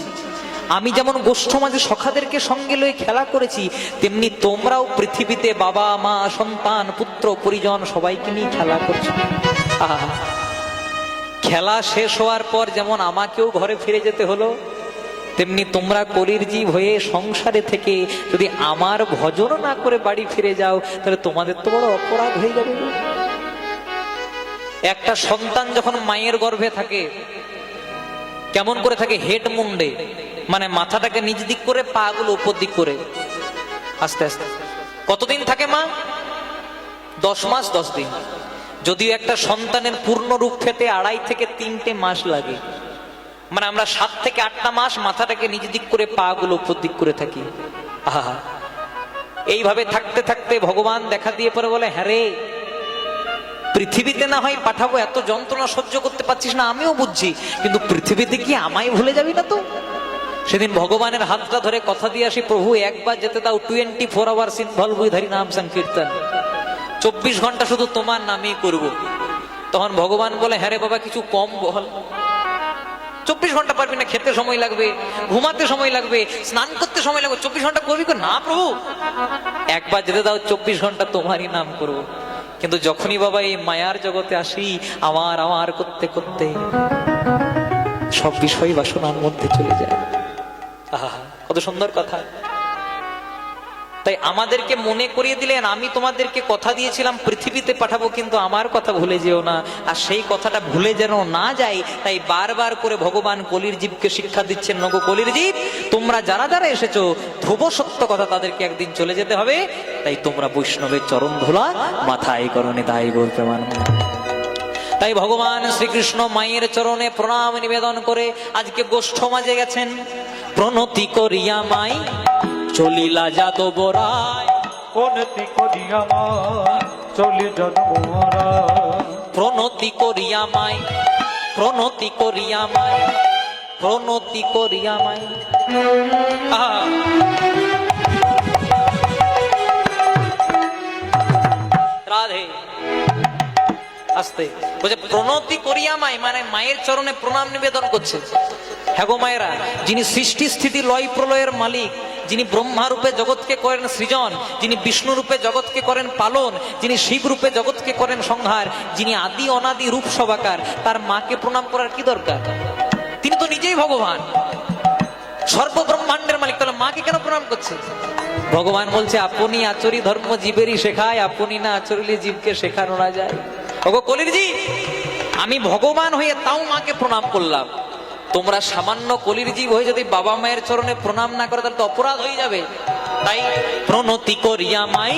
আমি যেমন গোষ্ঠ মাঝে সখাদেরকে সঙ্গে লয়ে খেলা করেছি, তেমনি তোমরাও পৃথিবীতে বাবা মা সন্তান পুত্র পরিজন সবাইকে নিয়ে খেলা করছো। আহা, খেলা শেষ হওয়ার পর যেমন আমাকেও ঘরে ফিরে যেতে হলো, তেমনি তোমরা কলির জীব হয়ে সংসারে থেকে যদি আমার ভজন না করে বাড়ি ফিরে যাও, তাহলে তোমাদের তো বড় অপরাধ হয়ে যাবে। একটা সন্তান যখন মায়ের গর্ভে থাকে কেমন করে থাকে? হেড মুন্ডে, মানে মাথাটাকে নিচ দিক করে, পা গুলো উপর দিক করে, আস্তে আস্তে। কতদিন থাকে মা? 10 মাস 10 দিন। যদিও একটা সন্তানের পূর্ণ রূপ পেতে 2.5 থেকে 3 মাস লাগে, মানে আমরা 7 থেকে 8টা মাস মাথাটাকে নিচ দিক করে, পা গুলো উপর দিক করে থাকি। আহা, এইভাবে থাকতে থাকতে ভগবান দেখা দিয়ে পরে বলে, হ্যাঁ রে, পৃথিবীতে না হয় পাঠাবো, এত যন্ত্রণা সহ্য করতে পারছিস না আমিও বুঝছি, কিন্তু পৃথিবীতে কি আমায় ভুলে যাবি না তো? সেদিন ভগবানের হাতটা ধরে কথা দিয়ে আসি, প্রভু একবার যেতে দাও, 24 আওয়ার্স ইনভলভ উইথ হরি নাম সংকীর্তন, 24 ঘন্টা শুধু তোমার নামই করব। তখন ভগবান বলে, হ্যাঁ রে বাবা, কিছু কম বল। 24 ঘন্টা পারবি না, খেতে সময় লাগবে, ঘুমাতে সময় লাগবে, স্নান করতে সময় লাগবে, 24 ঘন্টা করবি না প্রভু, একবার যেতে দাও, 24 ঘন্টা তোমারই নাম করব। কিন্তু যখনই বাবা এই মায়ার জগতে আসি, আমার আমার করতে করতে সব বিষয় বাসনার মধ্যে চলে যায়। আহা, কত সুন্দর কথা। তাই আমাদেরকে মনে করিয়ে দিলেন, আমি তোমাদেরকে কথা দিয়েছিলাম পৃথিবীতে পাঠাবো, কিন্তু আমার কথা ভুলে যেও না। আর সেই কথাটা ভুলে যেন না যায়, তাই বারবার করে ভগবান কলির জীবকে শিক্ষা দিচ্ছেন, নগো কলির জীব, তোমরা যারা যারা এসেছো, ধ্রুব সত্য কথা, তাদেরকে একদিন চলে যেতে হবে। তাই তোমরা বৈষ্ণবের চরণ ধুলা মাথায় করণে তাই গোল প্রমাণ। তাই ভগবান শ্রীকৃষ্ণ মায়ের চরণে প্রণাম নিবেদন করে আজকে গোষ্ঠ মাঝে গেছেন। প্রণতি করিয়া মাই চলিলা যাদব রায়, কোনটি করিয়া মাই চলি জন্মরা, প্রণতি করিয়া মাই, প্রণতি করিয়া মাই, প্রণতি করিয়া মাই। আহা, আস্তে বলছে প্রণতি করিয়ামাই, মানে মায়ের চরণে প্রণাম নিবেদন করছে। হ্যাঁ গো মায়েরা, যিনি সৃষ্টি স্থিতি লয় প্রলয়ের মালিক, যিনি ব্রহ্মা রূপে জগৎকে করেন সৃজন, যিনি বিষ্ণু রূপে জগৎকে করেন পালন, যিনি শিব রূপে জগৎকে করেন সংহার, যিনি আদি অনাদি রূপ সবাকার, তার মাকে প্রণাম করার কি দরকার? তিনি তো নিজেই ভগবান, সর্বব্রহ্মাণ্ডের মালিক, তাহলে মাকে কেন প্রণাম করছে? ভগবান বলছে আপনি আচরি ধর্ম জীবেরই শেখায়, আপনি না আচরিলে জীবকে শেখানো না যায়। ওগো কলির জীব, আমি ভগবান হয়ে তাও মাকে প্রণাম করলাম, তোমরা সামান্য কলির জীব হয়ে যদি বাবা মায়ের চরণে প্রণাম না করে তাহলে তো অপরাধ হয়ে যাবে। তাই প্রণতি করিয়া মাই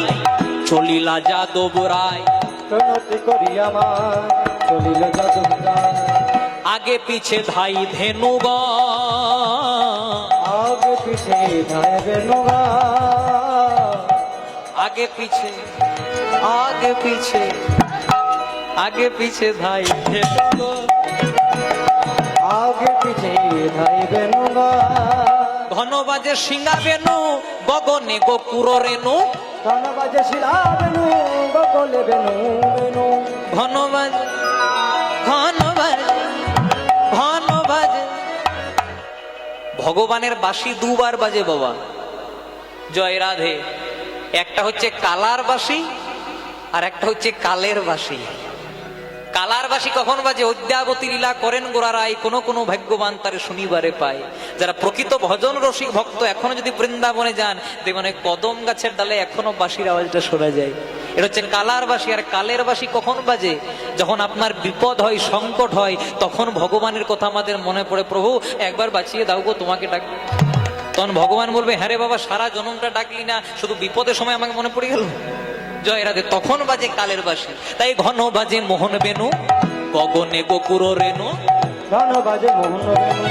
চলিলা যাদব রায়, প্রণতি করিয়া মাই চলিল যাদব রায়। আগে পিছে ধাই ধেনুগণ, আগে পিছে ধায় বেনুগান। আগে পিছে, আগে পিছে, আগে পিছে ধাই ধেনুগণ, আগে পিছে ধায় বেনুগান। ঘন বাজে সিঙ্গা বেনু, গগনে গোকুর রেণু, গান বাজে শিলা বেনু, বগলে বেনু বেনু। ঘন বাজে, ঘন বাজে, ঘন বাজে। ভগবানের বাঁশি দুবার বাজে বাবা, জয় রাধে। একটা হচ্ছে কালার বাঁশি আর একটা হচ্ছে কালের বাঁশি। কালার বাঁশি কখন বাজে? অদ্যাবতী লীলা করেন গোড়ারাই, কোন কোন ভাগ্যবান তারে শুনিবারে পায়। যারা প্রকৃত ভজন রসিক ভক্ত এখনো যদি বৃন্দাবনে যান দেখবেন ওই কদম গাছের ডালে এখনো বাঁশির আওয়াজটা শোনা যায়। এটা হচ্ছে কালার বাঁশি। আর কালের বাঁশি কখন বাজে? যখন আপনার বিপদ হয়, সংকট হয়, তখন ভগবানের কথা আমাদের মনে পড়ে, প্রভু একবার বাঁচিয়ে দাও গো, তোমাকে ডাক। তখন ভগবান বলবে হ্যাঁ রে বাবা, সারা জনমটা ডাকলি না, শুধু বিপদের সময় আমাকে মনে পড়ে গেল। জয় রাধে। তখন বাজে কালের বাঁশি। তাই ঘন বাজে মোহন বেনু, গগনে গোকুর রেণু, গান বাজে মোহন বেনু,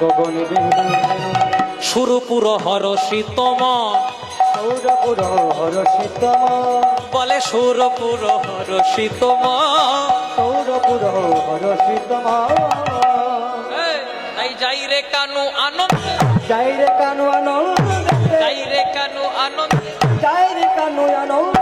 গগনে বেনু বেনু। সুরপুর হরষিতম, সৌরপুর হরষিতম, বলে সুরপুর হরষিতম। সৌরপুর হরষিতম। তাই যাই রে কানু আনন্দ, যাই রে কানু আনন্দ, যাই রে কানু আনন্দ, যাই রে কানু আনন্দ,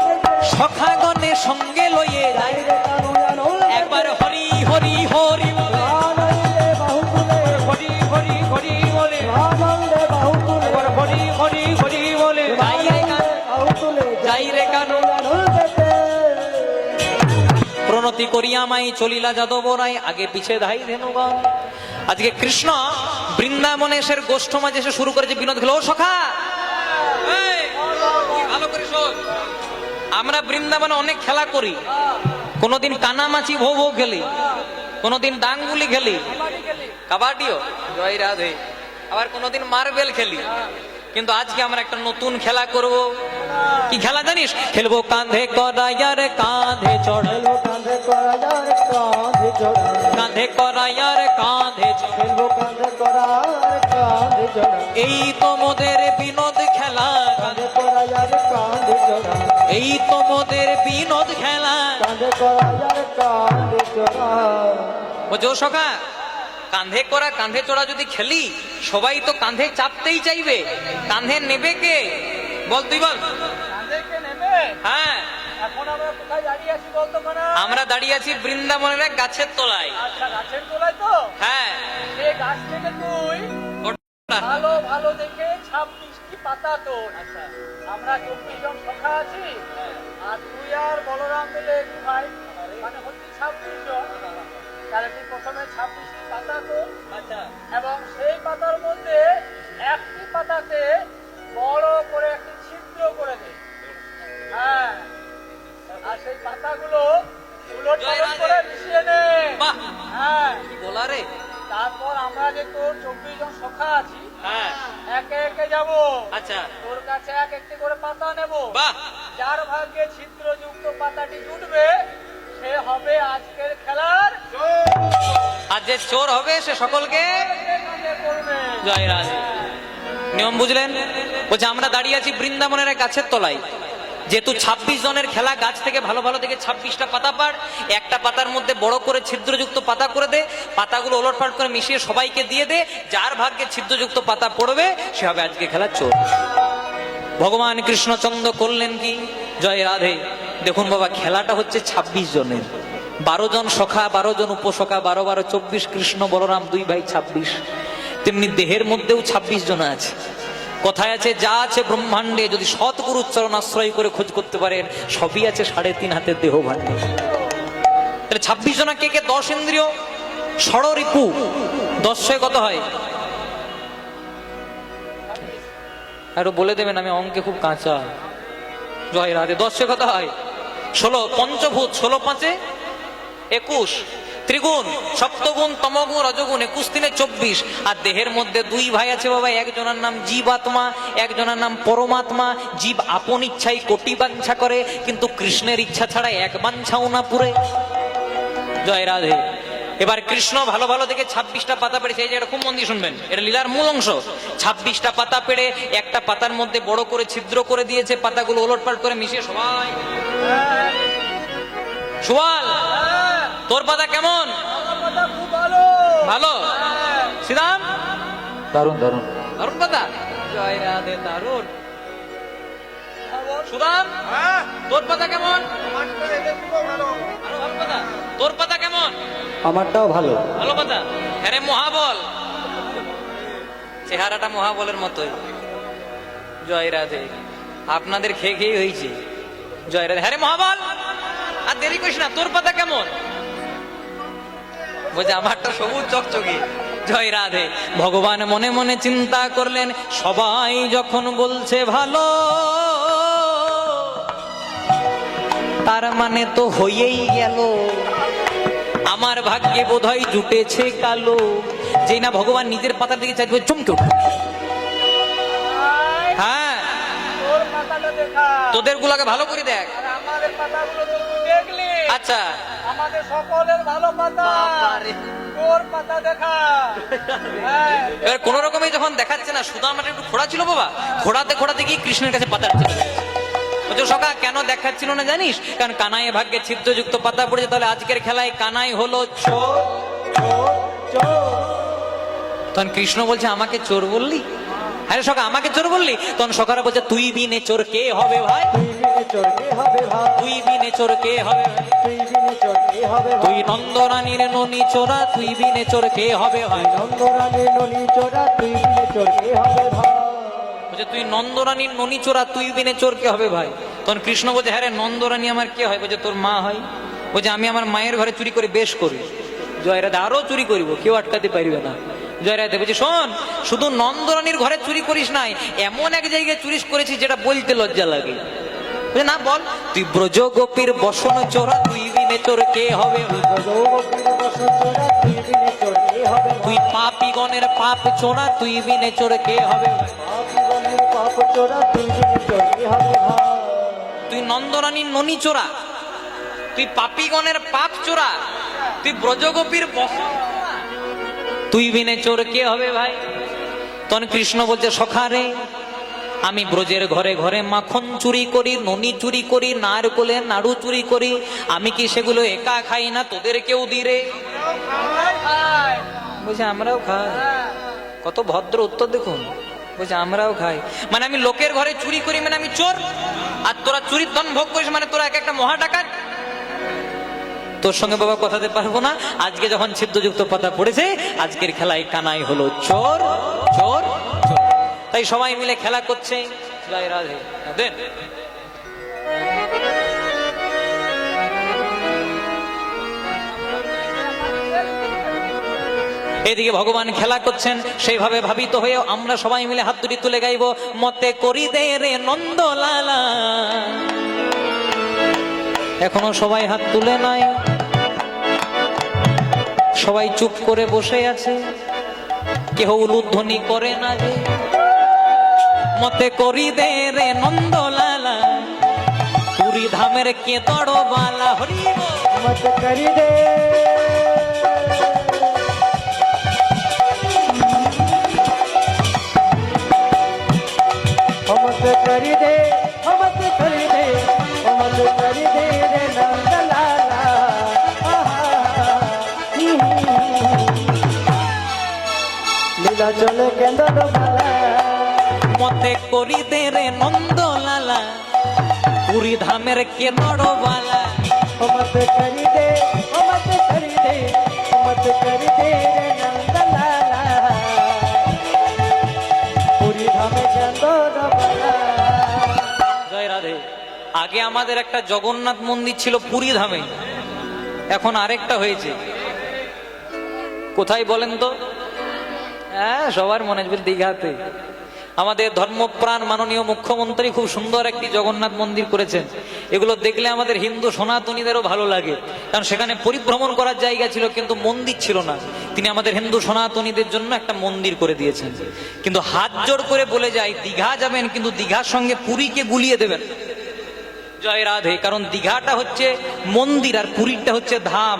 সখাগণে সঙ্গে লইয়ে যাই যাই রে কানু আনন্দ। একবার হরি হরি হরি বলে, আনন্দে বাহু তুলে, হরি হরি হরি বলে, আনন্দে বাহু তুলে, এবার হরি হরি হরি বলে। যাই রে কানু, বাহু তুলে, যাই রে কানু আনন্দেতে। প্রণতি করিয়া মাই চলিলা যাদব রায়, আগে পিছে ধাই ধেনুগণ। আজকে কৃষ্ণ বৃন্দাবনে এসে গোষ্ঠ মাঝে এসে শুরু করেছে বিনোদ খেলো। ও সখা, এই, তুই ভালো করে শোন, আমরা বৃন্দাবনে অনেক খেলা করি। কোনোদিন কানামাছি ভৌ ভৌ খেলি, কোনোদিন ডাঙ্গুলি খেলি, কাবাডিও, জয় রাধে, আবার কোনোদিন মার্বেল খেলি। কিন্তু আজকে আমরা একটা নতুন খেলা করব। কি খেলা জানিস? খেলবো কাঁধে করাইয়ার কাঁধে চড়, খেলবো কাঁধে করাইয়ার কাঁধে চড়া, কাঁধে করাইয়ার কাঁধে চড়। খেলবো কাঁধে করার কাঁধে চড়া, এই তো মোদের বিনোদ খেলা, কাঁধে করাইয়ার কাঁধে চড়া, এই তো মোদের বিনোদ খেলা। কাঁধে করাইয়ার কাঁধে চড়া। বুঝো সখা, কাঁধে করা কাঁধে চড়া যদি খেলি, সবাই তো কাঁধে চাপতেই চাইবে। কাঁধে নেবে কে? বল, তুই বল। হ্যাঁ, এখন আমরা কোথায় দাঁড়িয়ে আছি বলতো না? আমরা দাঁড়িয়ে আছি বৃন্দাবনের এক গাছের তলায়। আচ্ছা, গাছের তলায় তো? হ্যাঁ, সেই গাছ থেকে তুই ভালো ভালো দেখে 26টি পাতা তোল। আচ্ছা, আমরা 24 জন সখা আছি, আর তুই আর বলরাম মিলে একটু ভাই, মানে হচ্ছে 26 জন। তাহলে তুই প্রথমে 26টি পাতা তোল। আচ্ছা, এবং সেই পাতার মধ্যে একটি পাতাতে বড় করে একটি ছিদ্র করে দে। হ্যাঁ, আর সেই পাতাগুলো উলট পালট করে মিশিয়ে নে। বাহ, হ্যাঁ, কি বলা রে। তারপর আমরা যে তোর 24 জন সখা আছি, হ্যাঁ, একে একে যাব। আচ্ছা, তোর কাছে এক একটি করে পাতা নেব। বাহ। যার ভাগ্যে ছিদ্রযুক্ত পাতাটি জুটবে সে হবে আজকের খেলার আর যে চোর হবে সে সকলকে কাঁধে করবে। জয় রাধে। নিয়ম বুঝলেন? বলছে আমরা দাঁড়িয়ে আছি বৃন্দাবনের এক গাছের তলায়। যেহেতু 26 জনের খেলা, গাছ থেকে ভালো ভালো থেকে 26টা পাতা পাড়, একটা পাতার মধ্যে বড় করে ছিদ্রযুক্ত পাতা করে দে, পাতাগুলো ওলটপালট করে মিশিয়ে সবাইকে দিয়ে দে। যার ভাগ্যে ছিদ্রযুক্ত পাতা পড়বে সে হবে আজকে খেলার চোর। ভগবান কৃষ্ণচন্দ্র করলেন কি? জয় রাধে। দেখুন বাবা, খেলাটা হচ্ছে 26 জনের। 12 জন সখা, 12 জন উপসখা, 12 12 24, কৃষ্ণ বলরাম 2 ভাই 26। তেমনি দেহের মধ্যেও 26 জন আছে। কথায় আছে যা আছে ব্রহ্মাণ্ডে যদি সৎগুরুর চরণ আশ্রয় করে খোঁজ করতে পারেন সবই আছে 3.5 হাতের দেহ ভাণ্ডে। তাহলে 26 জনা কে কে? 10 ইন্দ্রিয়, ষড়রিপু। 10 কত হয়? আরো বলে দেবেন, আমি অঙ্কে খুব কাঁচা। জয় রাধে। 10 কত হয়? 16। পঞ্চভূত 16 5 21। ত্রিগুণ, সপ্তগুণ, তমগুণ, রজগুণ, 21 3 24। আর দেহের মধ্যে 2 ভাই আছে বাবা, একজনের নাম জীবাত্মা, একজনের নাম পরমাত্মা। জীব আপন ইচ্ছাই কোটি বাঞ্ছা করে, কিন্তু কৃষ্ণের ইচ্ছা ছাড়া এক বাঞ্ছাও না পুরে। জয় রাধে। এবার কৃষ্ণ ভালো ভালো দেখে 26টা পাতা পেড়েছে। এই যে এটা খুব মন দিয়ে শুনবেন, এটা লীলার মূল অংশ। 26টা পাতা পেড়ে একটা পাতার মধ্যে বড় করে ছিদ্র করে দিয়েছে, পাতাগুলো ওলটপালট করে মিশিয়ে সবাই। সুবল, তোর পাতা কেমন? খুব ভালো। ভালো। শ্রীরাম, দারুণ দারুণ। দারুণ পাতা। জয় রাধে, দারুণ। সুদাম, তোর পাতা কেমন? আরো ভালো পাতা। তোর পাতা কেমন? আমারটাও ভালো। ভালো পাতা। হ্যাঁ মহাবল, চেহারাটা মহাবলের মতোই। জয় রাধে। আপনাদের খেয়ে খেয়ে হয়েছে। জয় রাধে। হ্যাঁ মহাবল, আর দেরি করিস না, তোর পাতা কেমন? বলছে আমারটা সবুজ চকচকে। জয় রাধে। ভগবান মনে মনে চিন্তা করলেন, সবাই যখন বলছে ভালো, তার মানে তো হয়েই গেল, আমার ভাগ্যে বোধহয় জুটেছে কালো। যেই না ভগবান নিজের পাতার দিকে চাইবে, চমকে উঠল। হ্যাঁ, তোর পাতাটা দেখা। তোদের গুলাকে ভালো করে দেখ। আর আমাদের পাতাগুলো তো তুই দেখলি। আচ্ছা, আমাদের সকলের ভালো পাতা। তোর পাতা দেখা। হ্যাঁ। এবার কোন রকমে যখন দেখাচ্ছে না, সুদামাটা একটু খোড়া ছিল বাবা, খোড়াতে খোড়াতে গিয়ে কৃষ্ণের কাছে পাতা সখা কেন দেখাচ্ছিল না জানিস? কারণ কানাই ভাগ্যে ছিদ্রযুক্ত পাতা পড়েছে। তাহলে আজকের খেলায় কানাই হলো চোর। তখন কৃষ্ণ বলছে আমাকে চোর বললি? হ্যাঁ সখা আমাকে চোর বললি? তখন সখারা বলছে তুই বিনে চোর কে হবে ভাই? তুই বিনে চোর কে হবে ভাই? তুই বিনে চোর কে হবে ভাই? তুই বিনে চোর কে হবে ভাই? তুই নন্দরানীর ননি চোরা, তুই বিনে চোর কে হবে ভাই? নন্দরানীর ননি চোরা, তুই বিনে চোর কে হবে ভাই? বলছে তুই নন্দরানীর ননি চোরা, তুই বিনে চোর কে হবে ভাই? তখন কৃষ্ণ বলছে হ্যাঁ রে, নন্দরানী আমার কে হয়? বলছে তোর মা হয়। বলছে আমি আমার মায়ের ঘরে চুরি করে বেশ করি। জয় রাধে। আরো চুরি করিব, কেউ আটকাতে পারবে না। জয় রাধে। বলছে শোন, শুধু নন্দরানীর ঘরে চুরি করিস নাই, এমন এক জায়গায় চুরি করেছিস যেটা বলতে লজ্জা লাগে। বলছে না বল। তুই ব্রজ গোপীর বসন চোরা, তুই বিনে চোর কে হবে? তুই বিনে চোর কে হবে? তুই পাপী গণের পাপ চোরা, তুই বিনে চোর কে হবে? পাপীগণের পাপ চোরা, তুই বিনে চোর কে হবে ভাই? তুই নন্দরানীর ননি চোরা, তুই পাপীগণের পাপ চোরা, তুই ব্রজগোপীর বসন, তুই বিনে চোর কে হবে ভাই? তখন কৃষ্ণ বলছে সখা রে, আমি ব্রজের ঘরে ঘরে মাখন চুরি করি, ননি চুরি করি, নারকোলে নাড়ু চুরি করি। আমি কি সেগুলো একা খাই না, তোদের কেউ দি রে? বলছে আমরাও খাই। কত ভদ্র উত্তর দেখুন। বলছে আমরাও খাই, মানে আমি লোকের ঘরে চুরি করি মানে আমি চোর, আর তোরা চুরির ধন ভোগ করিস মানে তোরা এক একটা মহা ডাকাত। তোর সঙ্গে বাবা কথাতে পারবো না। আজকে যখন ছিদ্রযুক্ত পাতা পড়েছে, আজকের খেলায় কানাই হলো চোর চোর চোর। তাই সবাই মিলে খেলা করছে। জয় রাধে। দেন এদিকে ভগবান খেলা করছেন, সেইভাবে ভাবিত হয়ে আমরা সবাই মিলে হাত দুটি তুলে গাইব, মতে করি দে রে নন্দলালা। এখনো সবাই হাত তুলে নাই, সবাই চুপ করে বসে আছে, কেউ উলুধ্বনি করে না যে মতে করি দে রে নন্দলালা, পুরী ধামের কে তড় বালা। হরি মত করি দে, মত করি দে, মত করি দে, মত করি দে রে নন্দলালা। লীলা চলে কেন্দ্র বালা, মতে করি দে রে নন্দলালা, পুরী ধামের কে তড় বালা। মত করি দে, मत कर दे रे नंद लाला पुरी धामे चंदोर बाला জয় রাধে। আগে আমাদের একটা জগন্নাথ মন্দির ছিল পুরী ধামে, এখন আরেকটা হয়েছে কোথায় বলেন তো? হ্যাঁ, সবার মনে আসবে দীঘাতে। আমাদের ধর্মপ্রাণ মাননীয় মুখ্যমন্ত্রী খুব সুন্দর একটি জগন্নাথ মন্দির করেছেন। এগুলো দেখলে আমাদের হিন্দু সনাতনীদেরও ভালো লাগে, কারণ সেখানে পরিভ্রমণ করার জায়গা ছিল কিন্তু মন্দির ছিল না। তিনি আমাদের হিন্দু সনাতনীদের জন্য একটা মন্দির করে দিয়েছেন। কিন্তু হাত জোড় করে বলে যায়, দীঘা যাবেন কিন্তু দীঘার সঙ্গে পুরীকে গুলিয়ে দেবেন। জয় রাধে। কারণ দীঘাটা হচ্ছে মন্দির আর পুরীটা হচ্ছে ধাম।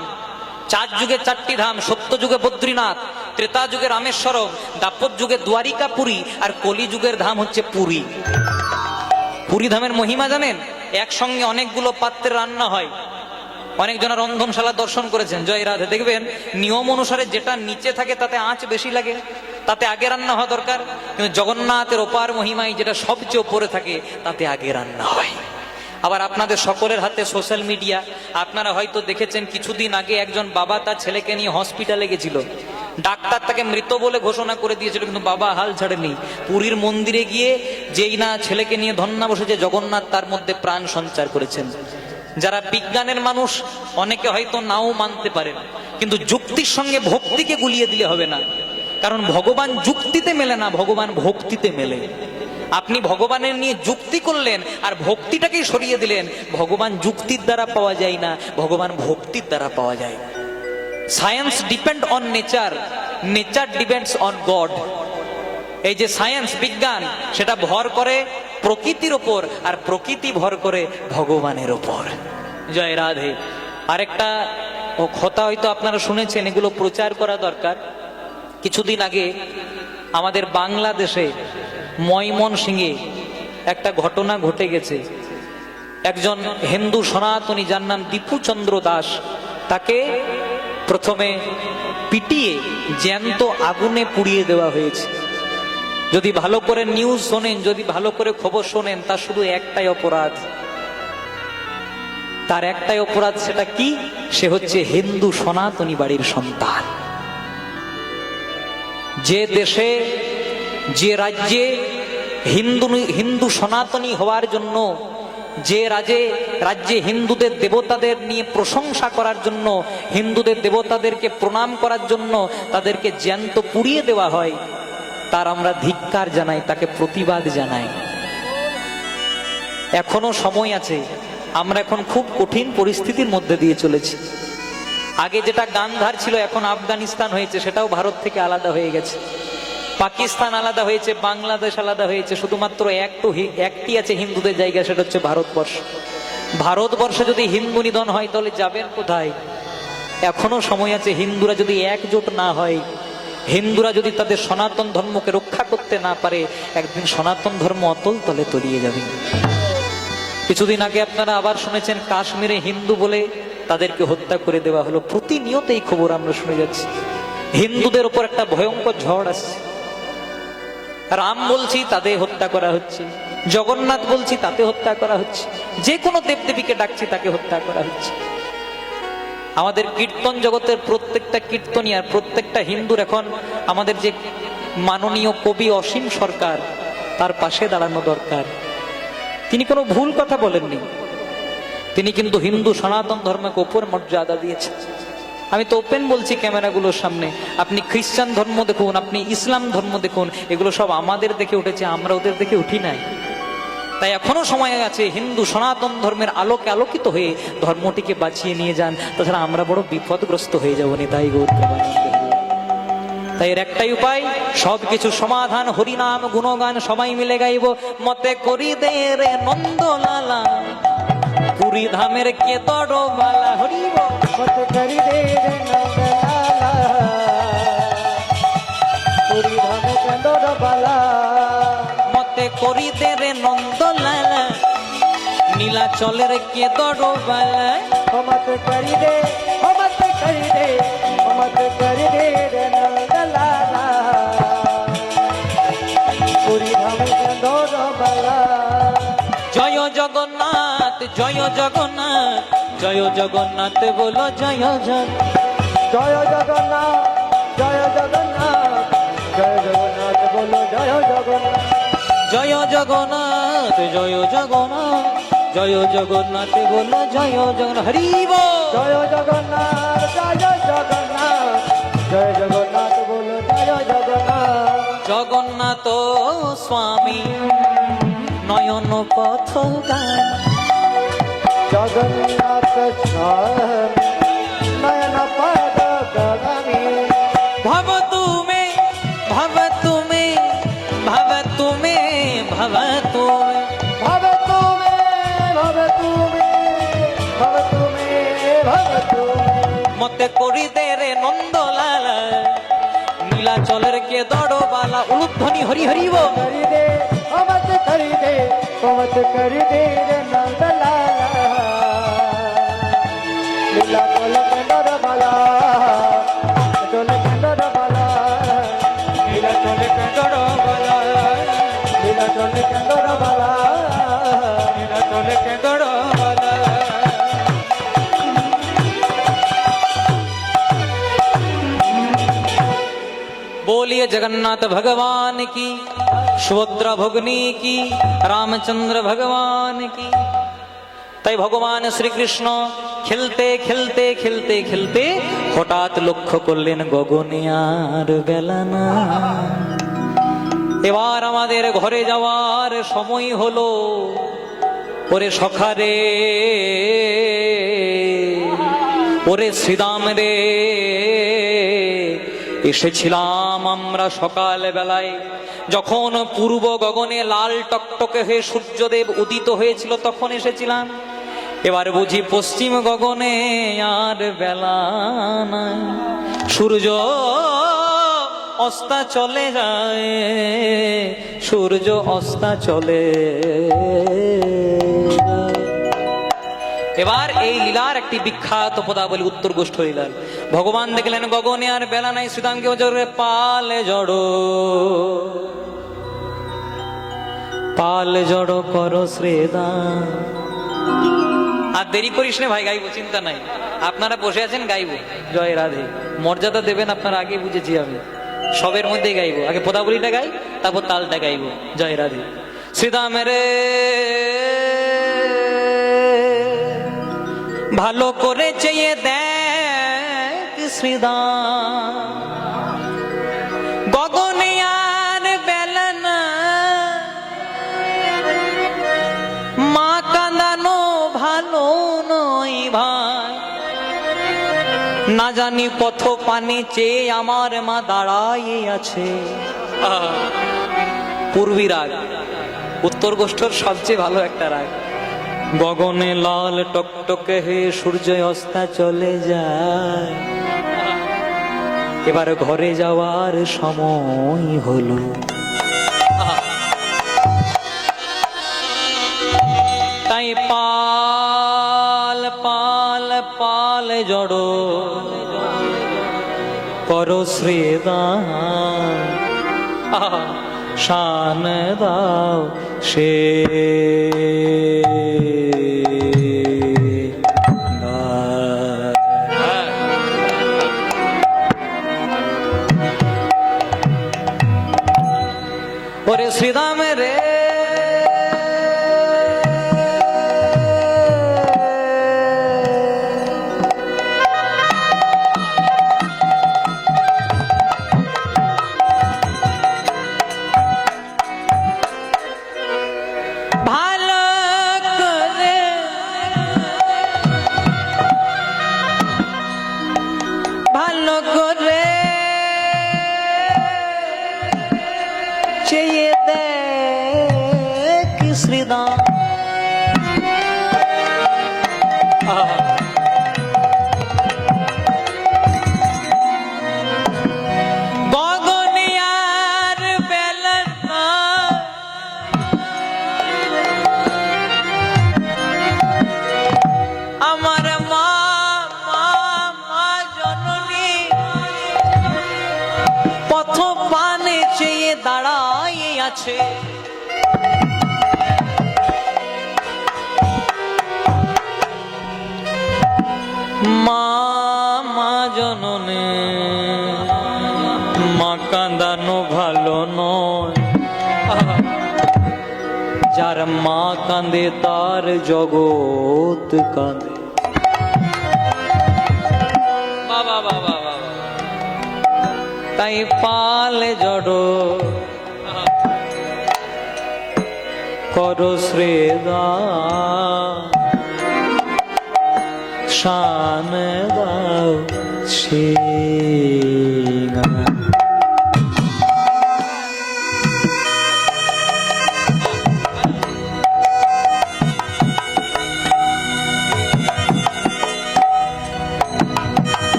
4 যুগে 4টি ধাম, সত্য যুগে বদ্রীনাথ, ত্রেতা যুগে রামেশ্বরম, দাপর যুগে দ্বারিকা পুরী, আর কলি যুগের ধাম হচ্ছে পুরী। পুরী ধামের মহিমা জানেন? একসঙ্গে অনেকগুলো পাত্রে রান্না হয়। অনেকজনের রন্ধনশালা দর্শন করেছেন। জয় রাধে। দেখবেন নিয়ম অনুসারে যেটা নিচে থাকে তাতে আঁচ বেশি লাগে, তাতে আগে রান্না হওয়া দরকার। কিন্তু জগন্নাথের অপার মহিমায় যেটা সবচেয়ে উপরে থাকে তাতে আগে রান্না হয়। আবার আপনাদের সকলের হাতে সোশ্যাল মিডিয়া, আপনারা হয়তো দেখেছেন কিছুদিন আগে একজন বাবা তার ছেলেকে নিয়ে হসপিটালে গেছিল। ডাক্তার তাকে মৃত বলে ঘোষণা করে দিয়েছিল, কিন্তু বাবা হাল ছাড়েনি। পুরীর মন্দিরে গিয়ে যেই না ছেলেকে নিয়ে ধন্না বসেছে জগন্নাথ তার মধ্যে প্রাণ সঞ্চার করেছেন। যারা বিজ্ঞানের মানুষ অনেকে হয়তো নাও মানতে পারেন, কিন্তু যুক্তির সঙ্গে ভক্তিকে গুলিয়ে দিলে হবে না। কারণ ভগবান যুক্তিতে মেলে না, ভগবান ভক্তিতে মেলে। আপনি ভগবানের নিয়ে যুক্তি করলেন আর ভক্তিটাকেই সরিয়ে দিলেন। ভগবান যুক্তির দ্বারা পাওয়া যায় না, ভগবান ভক্তির দ্বারা পাওয়া যায়। Science depend on nature, nature depends on god. এই যে সায়েন্স বিজ্ঞান, সেটা ভর করে প্রকৃতির ওপর, আর প্রকৃতি ভর করে ভগবানের ওপর। জয় রাধে। আরেকটা কথা হয়তো আপনারা শুনেছেন, এগুলো প্রচার করা দরকার। কিছুদিন আগে আমাদের বাংলাদেশে ময়মনসিংহে একটা ঘটনা ঘটে গেছে। একজন হিন্দু সনাতনী যার নাম দীপুচন্দ্র দাস, তাকে প্রথমে পিটিয়ে জ্যান্ত আগুনে পুড়িয়ে দেওয়া হয়েছে। যদি ভালো করে নিউজ শোনেন, যদি ভালো করে খবর শোনেন, তার শুধু একটাই অপরাধ। তার একটাই অপরাধ, সেটা কি? সে হচ্ছে হিন্দু সনাতনী বাড়ির সন্তান। যে দেশে, যে রাজ্যে হিন্দু সনাতনী হওয়ার জন্য, যে রাজ্যে হিন্দুদের দেবতাদের নিয়ে প্রশংসা করার জন্য, হিন্দুদের দেবতাদেরকে প্রণাম করার জন্য তাদেরকে জ্যান্ত পুড়িয়ে দেওয়া হয়, তার আমরা ধিক্কার জানাই, তাকে প্রতিবাদ জানাই। এখনো সময় আছে। আমরা এখন খুব কঠিন পরিস্থিতির মধ্যে দিয়ে চলেছি। আগে যেটা গান্ধার ছিল এখন আফগানিস্তান হয়েছে, সেটাও ভারত থেকে আলাদা হয়ে গেছে। পাকিস্তান আলাদা হয়েছে, বাংলাদেশ আলাদা হয়েছে। শুধুমাত্র একটি আছে হিন্দুদের জায়গা, সেটা হচ্ছে ভারতবর্ষ। ভারতবর্ষে যদি হিন্দু নিধন হয় তাহলে যাবেন কোথায়? এখনো সময় আছে। হিন্দুরা যদি একজোট না হয়, হিন্দুরা যদি তাদের সনাতন ধর্মকে রক্ষা করতে না পারে, একদিন সনাতন ধর্ম অতল তলে তলিয়ে যাবে। কিছুদিন আগে আপনারা আবার শুনেছেন কাশ্মীরে হিন্দু বলে তাদেরকে হত্যা করে দেওয়া হলো। প্রতিনিয়ত এই খবর আমরা শুনে যাচ্ছি। হিন্দুদের উপর একটা ভয়ঙ্কর ঝড় আসছে। রাম বলছি তাদের হত্যা করা হচ্ছে, জগন্নাথ বলছি তাতে হত্যা করা হচ্ছে, যে কোনো দেবদেবীকে ডাকছি তাকে হত্যা করা হচ্ছে। আমাদের কীর্তন জগতের প্রত্যেকটা কীর্তনী আর প্রত্যেকটা হিন্দুর এখন আমাদের যে মাননীয় কবি অসীম সরকার, তার পাশে দাঁড়ানো দরকার। তিনি কোনো ভুল কথা বলেননি। তিনি কিন্তু হিন্দু সনাতন ধর্মকে ওপর মর্যাদা দিয়েছেন। আমি তো ওপেন বলছি ক্যামেরাগুলোর সামনে। আপনি খ্রিস্টান ধর্ম দেখুন, আপনি ইসলাম ধর্ম দেখুন, এগুলো সব আমাদের দেখে উঠেছে, আমরা ওদের দেখে উঠি নাই। তাই এখনো সময় আছে, হিন্দু সনাতন ধর্মের আলোকে আলোকিত হয়ে ধর্মটিকে বাঁচিয়ে নিয়ে যান, তাছাড়া আমরা বড় বিপদগ্রস্ত হয়ে যাবো। নিতাই গৌর প্রেমানন্দে। তাই এর একটাই উপায়, সবকিছু সমাধান, হরিনাম গুণগান সবাই মিলে গাইব। মতে করি দে রে নন্দলালা, পুরী ধামের কে তড় বালা। হরিব मत कर दे रे नंद लाला पुरी धामे चंदोर बाला মতে করি দে রে নন্দলালা, নীলাচলের কে তড় বালা। मत कर दे, मत कर दे, मत कर दे रे नंद लाला पुरी धामे चंदोर बाला। জয় জগন্নাথ, জয় জগন্নাথ, জয় জগন্নাথ বলো জয় জয়। জয় জগন্নাথ জয় জগন্নাথ জয় জগন্নাথ বলো জয় জগন্নাথ জয় জগন্নাথ জয় জগন্নাথ জয় জগন্নাথ বলো জয় জগন্নাথ হরি বল। জয় জগন্নাথ জয় জগন্নাথ জয় জগন্নাথ বলো জয় জগন্নাথ জগন্নাথ স্বামী নয়ন পথ জগন্নাথ স্বামী নয়ন পদ গগনে ভব তুমে ভব তুমে ভব তুমে ভব তুমে ভব তুমে ভব তুমে ভব তুমে ভব তুমে মতে করি দে রে নন্দলাল নীলাচলের কে দড়বালা উলুধ্বনি হরি হরি বল। করি দে অমত করি দে অমত করি দে রে নন্দলালা লীলা চল কেন্দ্র বালা চল কেন্দ্র বালা লীলা চলে কেন্দ্র বালা লীলা চল কেন্দ্র বালা লীলা চলে কেন্দ্র বালা बोलिए जगन्नाथ भगवान की सुभद्रा भगनी की रामचंद्र भगवान की। তাই ভগবান শ্রীকৃষ্ণ খেলতে খেলতে খেলতে খেলতে হঠাৎ লক্ষ্য করলেন গগনে আর বেলা না। এবার আমাদের ঘরে যাওয়ার সময় হলো। ওরে সখারে ওরে শ্রীদাম রে এসেছিলাম আমরা সকাল বেলায় যখন পূর্ব গগনে লাল টকটকে হয়ে সূর্যদেব উদিত হয়েছিল তখন এসেছিলাম। এবার বুঝি পশ্চিম গগনে আর বেলা নাই, সূর্য অস্তা চলে যায়, সূর্য অস্তা চলে যায়। এবার এই লীলার একটি বিখ্যাত পদাবলী উত্তর গোষ্ঠ লীলার। ভগবান দেখলেন গগনে আর বেলা নাই, শ্রীদামকে জোরে পালে জড়ো পালে জড়ো করো শ্রীদাম। আর দেরি করিস না ভাই, গাইবো, চিন্তা নাই। আপনারা বসে আছেন, গাইবো জয় রাধে। মর্যাদা দেবেন আপনারা, আগে বুঝেছি আমি, সবের মধ্যেই গাইবো। আগে পদাবলীটা গাই, তারপর তালটা গাইবো। জয় রাধে। শ্রীদামের ভালো করে চেয়ে দেখ শ্রীদাম, গগনে আর বেলা না, মা কাঁদানো ভালো নয় ভাই। না জানি পথ পানে চেয়ে আমার মা দাঁড়াই আছে। পূর্বী রাগ, উত্তর গোষ্ঠর সবচেয়ে ভালো একটা রাগ। গগনে লাল টকটকে হে সূর্য অস্তা চলে যায়, এবার ঘরে যাওয়ার সময় হলো। তাই পাল পাল পাল জড়ো করো শ্রীদাম, শান দাও সে ওরে শ্রীদাম রে ভালো করে চেয়ে দেখ শ্রীদাম। গগনে আর বেলা না, আমার মা মা মা জননী পথ পানে চেয়ে দাঁড়াই আছে। মা মা জননী যার মা কাঁদে তার জগৎ কাঁদে। বাবা বাবা বাবা, তাই পালে জড় করো শ্রেদা শান দাও সে।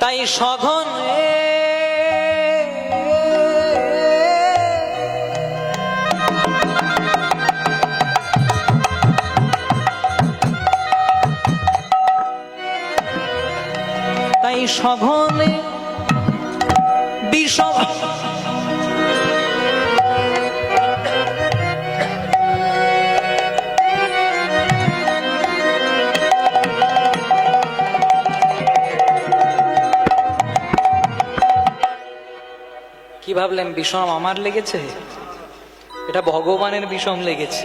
তাই সঘনে তাই সঘনে বিষম কি ভাবলেন বিষম আমার লেগেছে? এটা ভগবানের বিষম লেগেছে।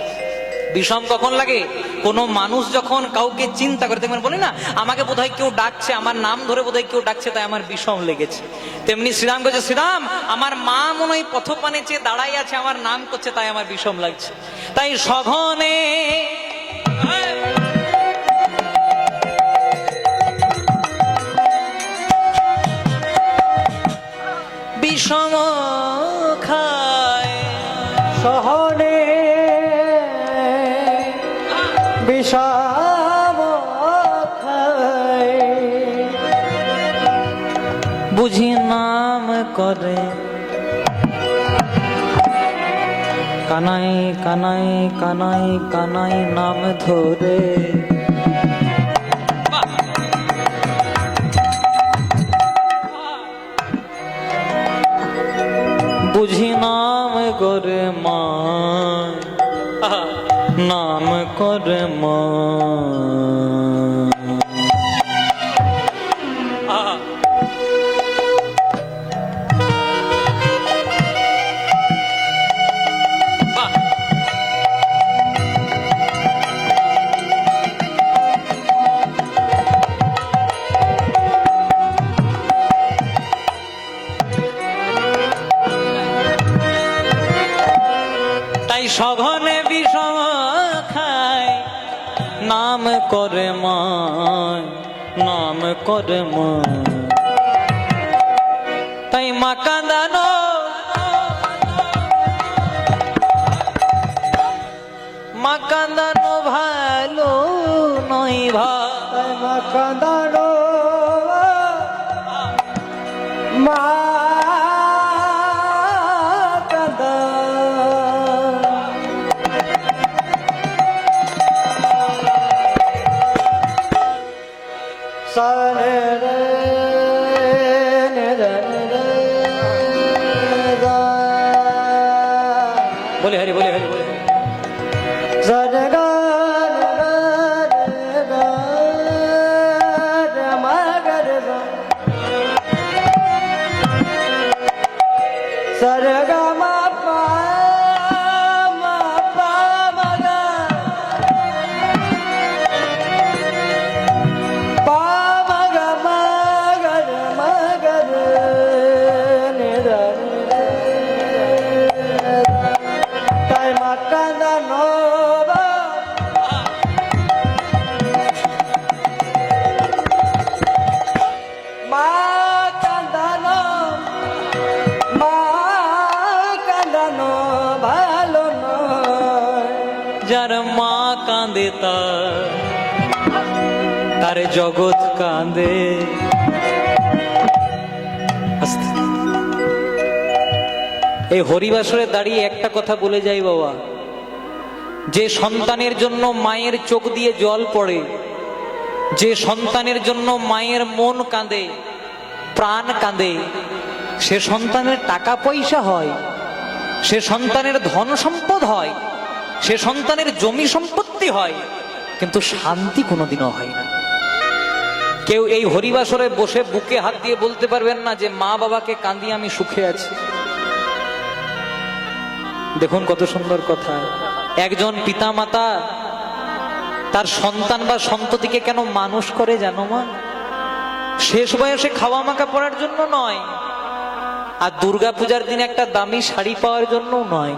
বিষম কখন লাগে? কোনো মানুষ যখন কাউকে চিন্তা করে, দেখবেন বলি না আমাকে বোধহয় কেউ ডাকছে, আমার নাম ধরে বোধহয় কেউ ডাকছে, তাই আমার বিষম লেগেছে। তেমনি শ্রীরাম বলছে, শ্রীরাম আমার মা মনে হয় পথপানে চেয়ে দাঁড়াই আছে, আমার নাম করছে, তাই আমার বিষম লাগছে। তাই সঘনে বিষম খায় সহনে বিষম খায়, বুঝি নাম করে কানাই কানাই কানাই কানাই নাম ধরে। বুঝি নাম করে মা, নাম করে মা। তাই সঘনে বিষম খায় নাম করে মা, নাম করে মা। তাই মা কাঁদানো মা কাঁদানো ভালো নয় ভাই। মা কাঁদানো মা কাঁদা সারে রে বলে হরি বলে হরি বলে। Sargama pa ma pa ma ga pa ma ga ma ga ni da tai ma ka da no ba ma ka da no ma ভালো নয়। যার মা কাঁদে তার জগৎ কাঁদে। এই হরিবাসরে দাঁড়িয়ে একটা কথা বলে যাই বাবা, যে সন্তানের জন্য মায়ের চোখ দিয়ে জল পড়ে, যে সন্তানের জন্য মায়ের মন কাঁদে, প্রাণ কাঁদে, সে সন্তানের টাকা পয়সা হয়, সে সন্তানের ধন সম্পদ হয়, সে সন্তানের জমি সম্পত্তি হয়, কিন্তু শান্তি কোনোদিনও হয় না। কেউ এই হরিবাসরে বসে বুকে হাত দিয়ে বলতে পারবেন না যে মা বাবাকে কাঁদিয়ে আমি সুখে আছি। দেখুন কত সুন্দর কথা। একজন পিতা মাতা তার সন্তান বা সন্ততিকে কেন মানুষ করে জানো মা? শেষ বয়সে খাওয়া মাখা পড়ার জন্য নয়, আর দুর্গা পূজার দিন একটা দামি শাড়ি পাওয়ার জন্য নয়।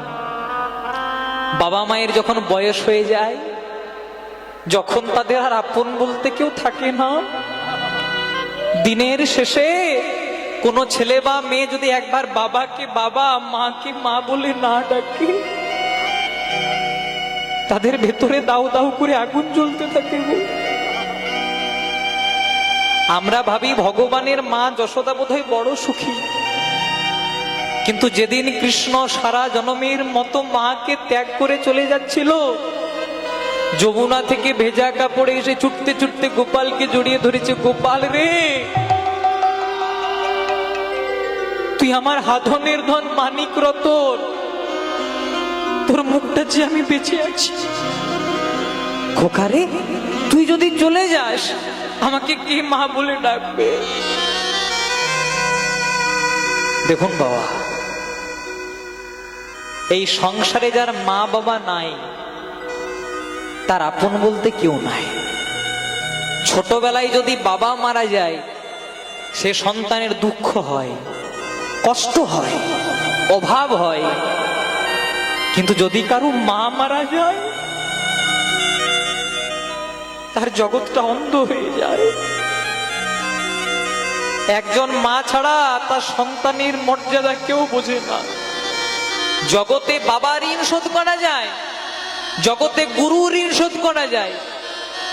বাবা মায়ের যখন বয়স হয়ে যায়, যখন তাদের আর আপন বলতে কেউ থাকে না, দিনের শেষে কোনো ছেলে বা মেয়ে যদি একবার বাবাকে বাবা মাকে মা বলে না ডাকে, তাদের ভেতরে দাউ দাউ করে আগুন জ্বলতে থাকে। আমরা ভাবি ভগবানের মা যশোদা বোধহয় বড় সুখী, কিন্তু যেদিন কৃষ্ণ সারা জনমের মতো মাকে ত্যাগ করে চলে যাচ্ছিল, যমুনা থেকে ভেজা কাপড়ে এসে ছুটতে ছুটতে গোপালকে জড়িয়ে ধরেছে। গোপাল রে, তুই আমার হাধনের ধন মানিক রতন, তোর মুখটা যে আমি বেঁচে আছি। খোকা রে, তুই যদি চলে যাস আমাকে কে মা বলে ডাকবে? দেখুন বাবা, এই সংসারে যার মা বাবা নাই, তার আপন বলতে কেউ নাই। ছোটবেলায় যদি বাবা মারা যায়, সে সন্তানের দুঃখ হয়, কষ্ট হয়, অভাব হয়। কিন্তু যদি কারো মা মারা যায়, তার জগৎটা অন্ধ হয়ে যায়। একজন মা ছাড়া তার সন্তানের মর্যাদা কেউ বোঝে না। জগতে বাবার ঋণ শোধ করা যায়, জগতে গুরুর ঋণ শোধ করা যায়,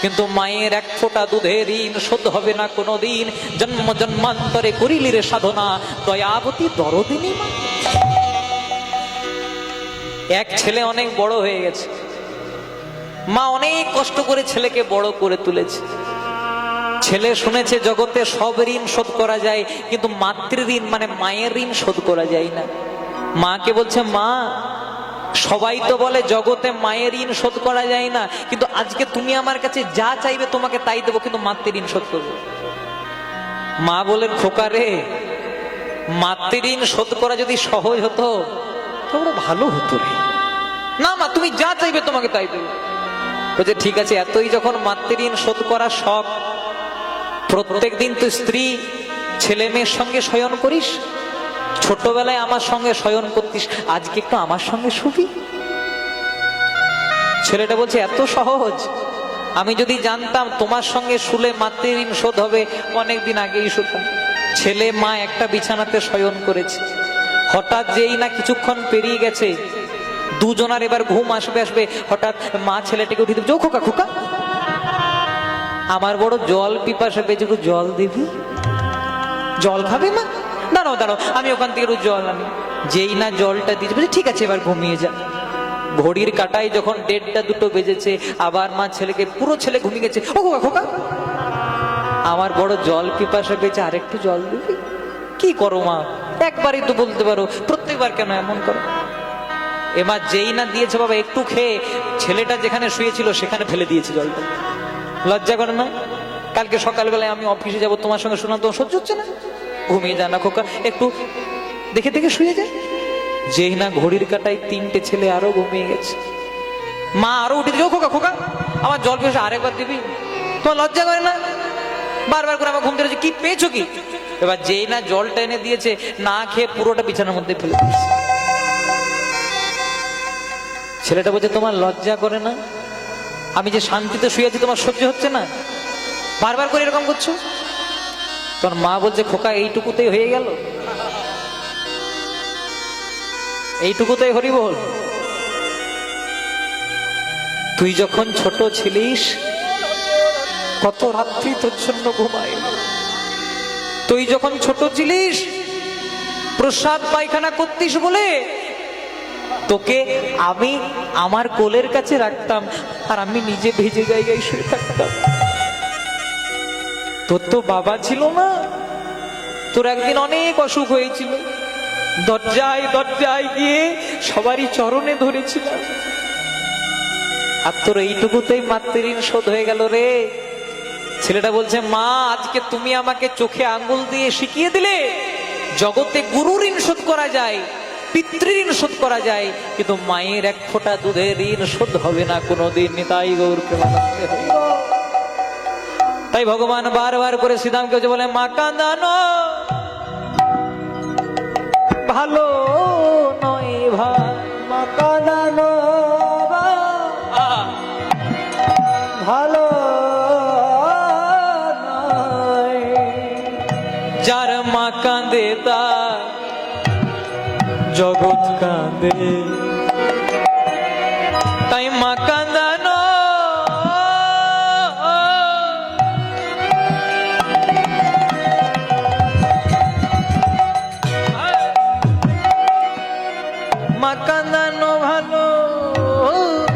কিন্তু মায়ের এক ফোঁটা দুধের ঋণ শোধ হবে না কোনোদিন। জন্ম জন্মান্তরে করিলি রে সাধনা, দয়াবতী দরদিনী মা। এক ছেলে অনেক বড় হয়ে গেছে, মা অনেক কষ্ট করে ছেলেকে বড় করে তুলেছে। ছেলে শুনেছে জগতে সব ঋণ শোধ করা যায়, কিন্তু মাতৃ ঋণ মানে মায়ের ঋণ শোধ করা যায় না। মাকে বলছে, মা সবাই তো বলে জগতে মায়ের ঋণ শোধ করা যায় না, কিন্তু আজকে তুমি আমার কাছে যা চাইবে তোমাকে তাই দেবো, কিন্তু মাতৃ ঋণ শোধ করবো। মা বলেন, খোকা রে, মাতৃ ঋণ শোধ করা যদি সহজ হতো তোমরা ভালো হতো রে। না মা, তুমি যা চাইবে তোমাকে তাই দেবো। বলছে ঠিক আছে, এতই যখন মাতৃ ঋণ শোধ করা শখ, প্রত্যেক দিন তুই স্ত্রী ছেলে মেয়ের সঙ্গে শয়ন করিস, ছোটবেলায় আমার সঙ্গে শয়ন করতিস, আজকে একটু আমার সঙ্গে শুবি। ছেলেটা বলছে এত সহজ, আমি যদি জানতাম তোমার সঙ্গে শুলে মাতৃ ঋণ শোধ হবে অনেকদিন আগেই শুতাম। ছেলে মা একটা বিছানাতে শয়ন করেছে, হঠাৎ যেই না কিছুক্ষণ পেরিয়ে গেছে, দুজনার এবার ঘুম আসবে আসবে, হঠাৎ মা ছেলেটাকে উঠে দিবে, খোকা খোকা আমার বড় জল পিপাসা পেয়েছে, একটু জল দিবি? জল খাবে মা? দাঁড়াও দাঁড়াও, আমি ওখান থেকে একটু জল আনি। যেই না জলটা দিয়েছে, বলছে ঠিক আছে এবার ঘুমিয়ে যা। ঘড়ির কাটায় যখন 1:30 2 বেজেছে, আবার মা ছেলেকে, পুরো ছেলে ঘুমিয়ে গেছে, ও খোকা খোকা আমার বড় জল পিপাসা পেয়েছে, আরেকটু জল দিবি? কি করো মা, একবারই তো বলতে পারো, প্রত্যেকবার কেন এমন করো? এবার যেই না দিয়েছে বাবা একটু খেয়ে, ছেলেটা যেখানে শুয়েছিল সেখানে ফেলে দিয়েছে জলটা। লজ্জা করে না? কালকে সকালবেলায় আমি অফিসে যাব, তোমার সঙ্গে শোনা তোমার সহ্য হচ্ছে না? ঘুমিয়ে যা না খোকা, একটু দেখে দেখে শুয়ে যায়। যেই না ঘড়ির কাটায় 3টে ছেলে আরো ঘুমিয়ে গেছে, মা আরো উঠে দিল, খোকা খোকা আমার জল পেয়েছে, আরেকবার দিবি? তোমার লজ্জা করে না? বারবার করে আমার ঘুম ধরেছে, কি পেয়েছো কি? এবার যেই না জলটা এনে দিয়েছে, না খেয়ে পুরোটা বিছানার মধ্যে ফেলে দিয়েছে। ছেলেটা বলছে, তোমার লজ্জা করে না? আমি যে শান্তিতে শুয়ে আছি তোমার সহ্য হচ্ছে না? বারবার করে এরকম করছো। তোর মা বলছে, খোকা এইটুকুতেই হয়ে গেল? এইটুকুতেই হরি বল? তুই যখন ছোট ছিলিস কত রাত্রি তোর জন্য ঘুমাই। তুই যখন ছোট ছিলিস প্রসাদ পায়খানা করতিস বলে তোকে আমি আমার কোলের কাছে রাখতাম, আর আমি নিজে ভেজে জায়গায় শুয়ে থাকতাম। তোর তো বাবা ছিল না, তোর একদিন অনেক অসুখ হয়েছিল, দরজায় দরজায় গিয়ে সবারই চরণে ধরেছিলাম, আর তোর এইটুকুতেই মাতৃঋণ শোধ হয়ে গেল রে। ছেলেটা বলছে, মা আজকে তুমি আমাকে চোখে আঙ্গুল দিয়ে শিখিয়ে দিলে জগতে গুরুর ঋণ শোধ করা যায়, পিতৃঋণ শোধ করা যায়, কিন্তু মায়ের এক ফোঁটা দুধের ঋণ শোধ হবে না কোনোদিন। নিতাই গৌর প্রেমানন্দে হরি বল। তাই ভগবান বারবার করে শ্রীরামকে বলে, মা কাঁদানো ভালো নয় ভাই, মা কাঁদানো ভালো নয়। যার মা কাঁদে তার জগৎ কাঁদে। তাই মা কাঁদানো মা কাঁদানো ভালো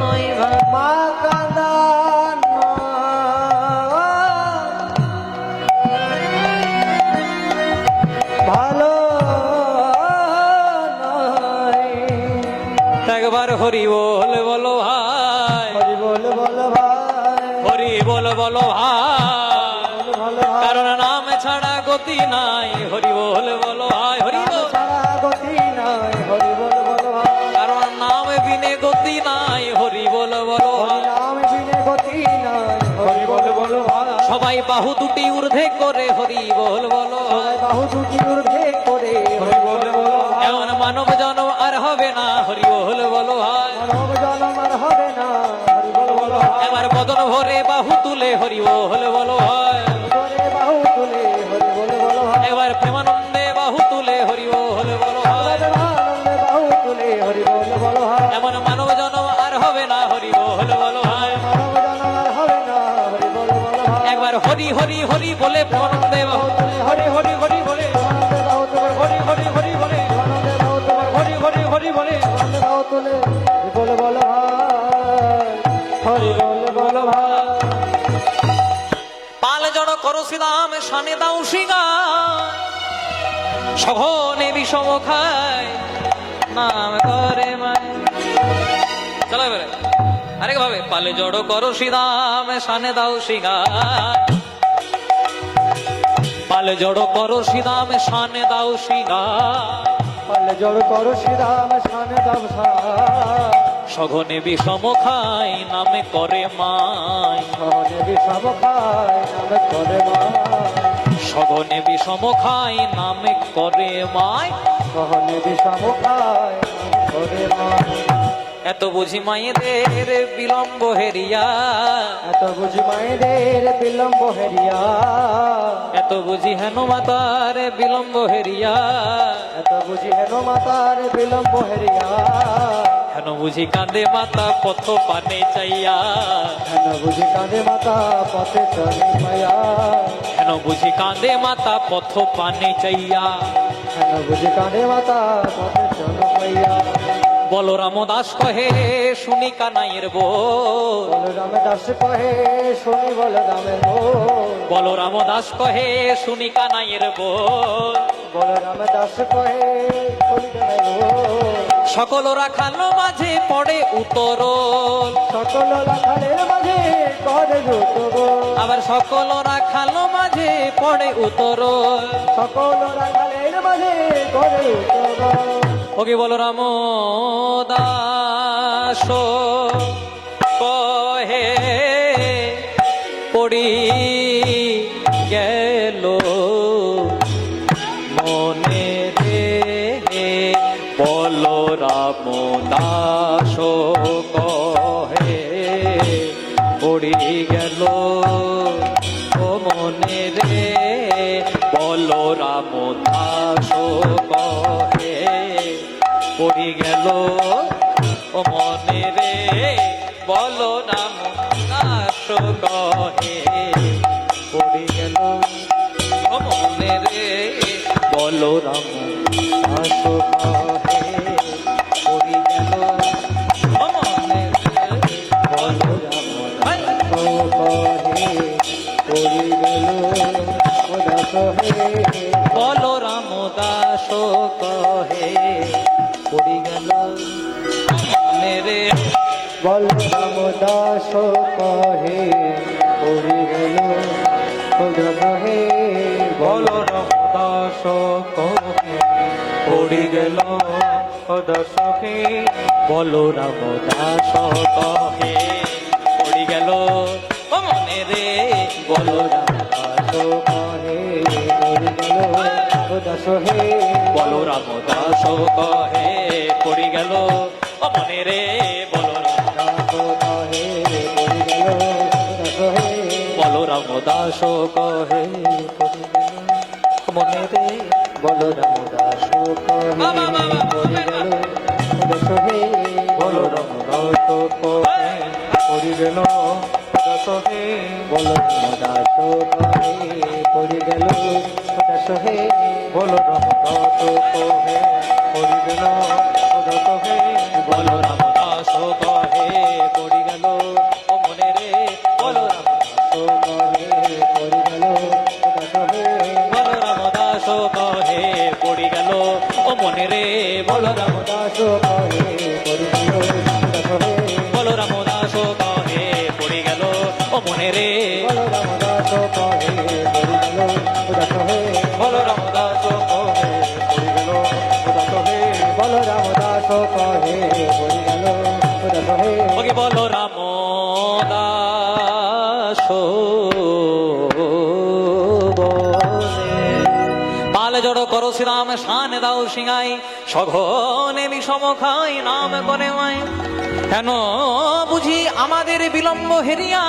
নয় ভাই। মা কাঁদানো ভালো নয়। একবার হরি বল বলো ভাই, হরি বল বলো ভাই, হরি বল বলো ভাই, বল ভালো ভাই। কারণ নাম ছাড়া গতি নাই। হরি বল বলো ভাই, হরি নাম বল, ছাড়া গতি নাই। হরি বল বলো ভাই, কারণ নাম বিনে গতি নাই। হরি বল বলো হরি ভাই। নাম বিনে গতি নাই। হরি বল বলো ভাই। সবাই বাহু দুটি ঊর্ধ্বে করে হরি বল বলো সবাই ভাই। বাহু দুটি ঊর্ধ্বে করে হরি বল বলো ভাই। এমন মানব জন্ম আর হবে না। হরি বল বলো ভাই। মানব জন্ম আর হবে না। হরি বল বলো ভাই। এবার বদন ভরে বাহু তুলে হরি বল বলো ভাই। করে বাহু তুলে হরি বল বলো ভাই। এবার প্রেমানন্দে বাহু তুলে হরি বল বলো ভাই। আনন্দে বাহু তুলে হরি বল বলো ভাই। এমন মানব জন্ম আর হবে না। হরি বল বলো ভাই। মানব জন্ম আর হবে না। হরি বল বলো ভাই। একবার হরি হরি হরি বলে প্রেমানন্দে বাহু তুলে হরি হরি হরি বলে আনন্দে বাহু তুলে হরি হরি হরি বলে আনন্দে বাহু তুলে হরি হরি হরি বলে আনন্দে বাহু তুলে হরি বল বলো ভাই। হরি বল বলো ভাই। পাল জড় করো শ্রীরাম শানে দাও সিংহার, সঘনে বিষম খায় নাম করে মায়। চলো এবারে আরেক ভাবে, পালে জড় করো শ্রীরাম শানে দাও সিংহার, পালে জড় করো শ্রীরাম শানে দাও সিংহার, পালে জড় করো শ্রীরাম শানে দাও সার। সঘনে বিষম খায় নামে করে মায়, সহনে বিষম খায় নামে করে মায়। সঘনে বিষম খায় নামে করে মায়। সহনে বিষম খায় নামে করে মায়। এত বুঝি মায়েদের বিলম্ব হেরিয়া, এত বুঝি মায়েদের বিলম্ব হেরিয়া। এত বুঝি হেন মাতার বিলম্ব হেরিয়া, এত বুঝি হেন মাতার বিলম্ব হেরিয়া। হেন বুঝি কাঁদে মাতা পথ পানে চাইয়া, হেন বুঝি কাঁদে মাতা পথে চলে মায়া। হেন বুঝি কাঁদে মাতা পথ পানে চাইয়া। হেন বুঝি কাঁদে মাতা পথে চলে মাইয়া। বলরাম দাস কহে শুনি কানাইয়ের বোল, বলরাম দাস কহে শুনি বলরামের বোল। বলরাম দাস কহে শুনি কানাইয়ের বোল। বলরাম দাস কহে শুনি কানাইয়ের বোল। সকল রাখালো মাঝে পড়ে উতরল, সকল রাখালের মাঝে করে যুত গোল। আবার সকল রাখালো মাঝে পড়ে উতরল। সকল রাখালের মাঝে করে যুত গোল। ওকে বলরাম দাস কহে পড়ি গেল মনে রে, বলরাম দাস কহে পড়ি গেল ও মনে রে, বলরাম দাস কহে পড়ি গেল ও মনে রে, বলরাম দাস কহে পড়ি গেল ও মনে রে, বলরাম দাস কহে পড়ি গেল ও মনে রে, বলরাম কহে পড়ি গেল ও দাস হে। বলরাম দাস কহে পড়ি গেল মনে রে, বলরাম দাস কহে পড়ি গেল দাস হে বলরাম দাস কহে পড়ি গেল দশকে বলরাম দাস কহে পড়ি গেল ও মনে রে বলরাম দাস কহে পড়ি গেল দাস হে বলরাম দাস কহে পড়ি গেল ও মনে রে বলরাম দাস কহে পড়ি গেল মনে রে বলরাম দাস কহে পড়ি গেল দাস হে বলরাম দাস কহে পড়ি গেল দশকে বলরাম দাস কহে পড়ি গেল দাস হে বলরাম দাস কহে পড়ি গেল দশকে বলরাম দাস কহে পড়ি গেল ও মনে রে বলরাম বলরাম দাস কহে পড়ি গেল ও মনে রে বলরাম বলরাম দাস কহে পড়ি গেল ও মনে রে বলরাম দাস কহে পড়ি গেল দশকে ওকে বলরাম দাস পাল জড় করো শ্রীরাম শান দাও সিংহাই সঘনে বিষম খাই নাম করে মাই হেন বুঝি আমাদের বিলম্ব হেরিয়া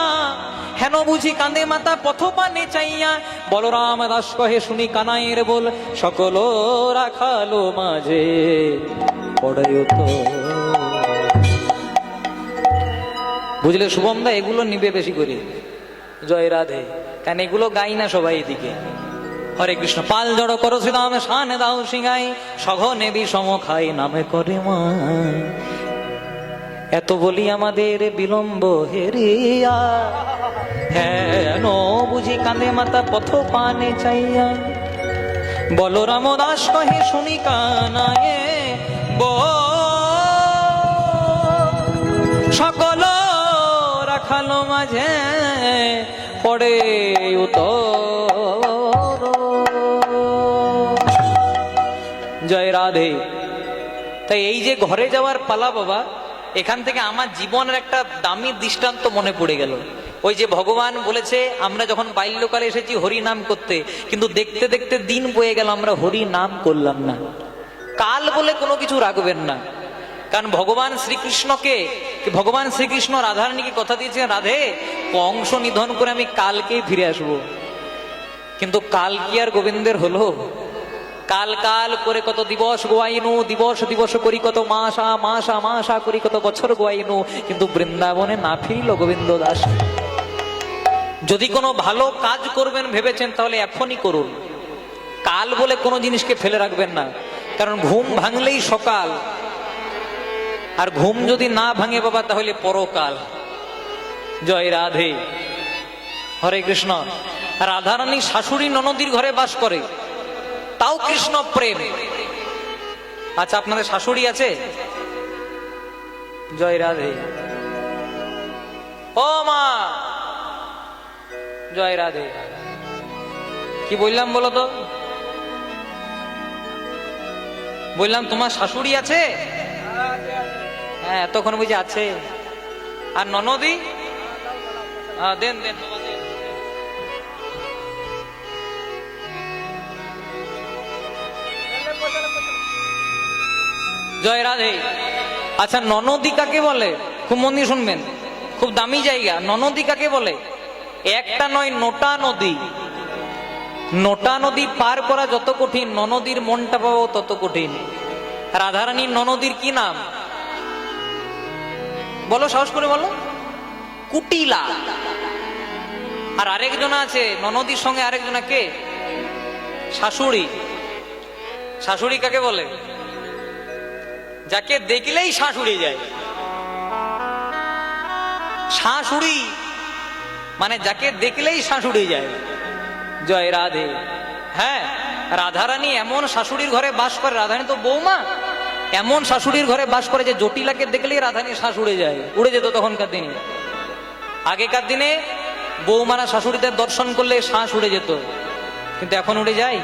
হেন বুঝি কাঁদে মাতা পথ পানে চাইয়া বলরাম দাস কহে শুনি কানাইয়ের বল সকল রাখালো মাঝে পড়াই তো বুঝলে শুভম দা এগুলো নিবে বেশি করে জয় রাধে কারণ এগুলো গাই না সবাই এদিকে হরে কৃষ্ণ পাল জড় করো শ্রীরাম শান দাও সিংহাই সঘনে বিষম খাই নামে করে মাই এত বলি আমাদের বিলম্ব হেরিয়া হেন বুঝি কাঁদে মাতা পথ পানে চাইয়া বলরাম দাস কহে শুনি কানায়ে সকল রাখালো মাঝে পড়ে উত্তর জয় রাধে। তাই এই যে ঘরে যাওয়ার পালা বাবা, এখান থেকে আমার জীবনের একটা দামি দৃষ্টান্ত মনে পড়ে গেল। ওই যে ভগবান বলেছে আমরা যখন বাল্যকালে এসেছি হরি নাম করতে, কিন্তু দেখতে দেখতে দিন বয়ে গেল আমরা হরি নাম করলাম না। কাল বলে কোনো কিছু রাখবেন না, কারণ ভগবান শ্রীকৃষ্ণ রাধারানীকে কথা দিয়েছেন, রাধে কংস নিধন করে আমি কালকেই ফিরে আসব। কিন্তু কাল কি আর গোবিন্দের হলো? কাল কাল করে কত দিবস গোয়াইনু, দিবস দিবস করি কত মাসা মাসা মাসা করি কত বছর গোয়াইনু, কিন্তু বৃন্দাবনে না ফিরল গোবিন্দ দাস। যদি কোনো ভালো কাজ করবেন ভেবেছেন তাহলে এখনই করুন, কাল বলে কোনো জিনিসকে ফেলে রাখবেন না। কারণ ঘুম ভাঙলেই সকাল, আর ঘুম যদি না ভাঙে বাবা তাহলে পরকাল। জয় রাধে, হরে কৃষ্ণ। রাধারানী শাশুড়ি ননদীর ঘরে বাস করে, তাও কৃষ্ণ প্রেম। আচ্ছা, আপনাদের শাশুড়ি আছে? জয় রাধে। ও মা, জয় রাধে। কি বললাম বলো তো? বললাম তোমার শাশুড়ি আছে? হ্যাঁ, এতক্ষণ বুঝে আছে। আর ননদি? দেন দেন বাবা, দেন। জয় রাধে। আচ্ছা, ননদি কাকে বলে? খুব মন দিয়ে শুনবেন, খুব দামি জায়গা। ননদি কাকে বলে? একটা নয়, নোটা নদী। নোটা নদী পার করা যত কঠিন, ননদীর মনটা পাওয়া তত কঠিন। রাধারানীর ননদীর কি নাম বলো, সাহস করে বলো? কুটিলা। আর আরেকজন আছে ননদীর সঙ্গে, আরেকজন কে? শাশুড়ি। শাশুড়ি কাকে বলে? যাকে দেখলেই শাশুড়ি যায়। শাশুড়ি মানে যাকে দেখলেই শাশুড়ি যায়। জয় রাধে। হ্যাঁ, রাধারানী এমন শাশুড়ির ঘরে বাস করে, রাধারানী তো বৌমা, এমন শাশুড়ির ঘরে বাস করে যে জটিলাকে দেখলেই রাধানী শ্বাস উড়ে যায়, উড়ে যেত তখনকার দিনে। আগেকার দিনে বৌমারা শাশুড়িদের দর্শন করলে শ্বাস উড়ে যেত, কিন্তু এখন উড়ে যায়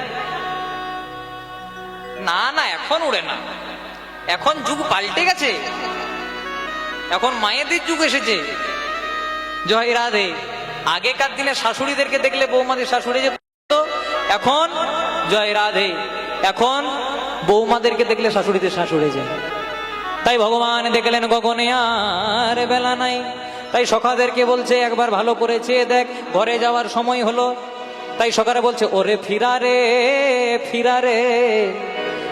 না। না, এখন উড়ে না, এখন যুগ পাল্টে গেছে, এখন মায়েদের যুগ এসেছে। জয় রাধে। আগেকার দিনে শাশুড়িদেরকে দেখলে বৌমাদের শ্বাস উড়ে যেত, এখন জয় রাধে, এখন বৌমাদেরকে দেখলে শাশুড়িদের শ্বাস উড়ে যায়। তাই ভগবান দেখলেন গগনে আর বেলা নাই, তাই সখাদেরকে বলছে একবার ভালো করে চেয়ে দেখ, ঘরে যাওয়ার সময় হলো। তাই সখারা বলছে ওরে ফিরা রে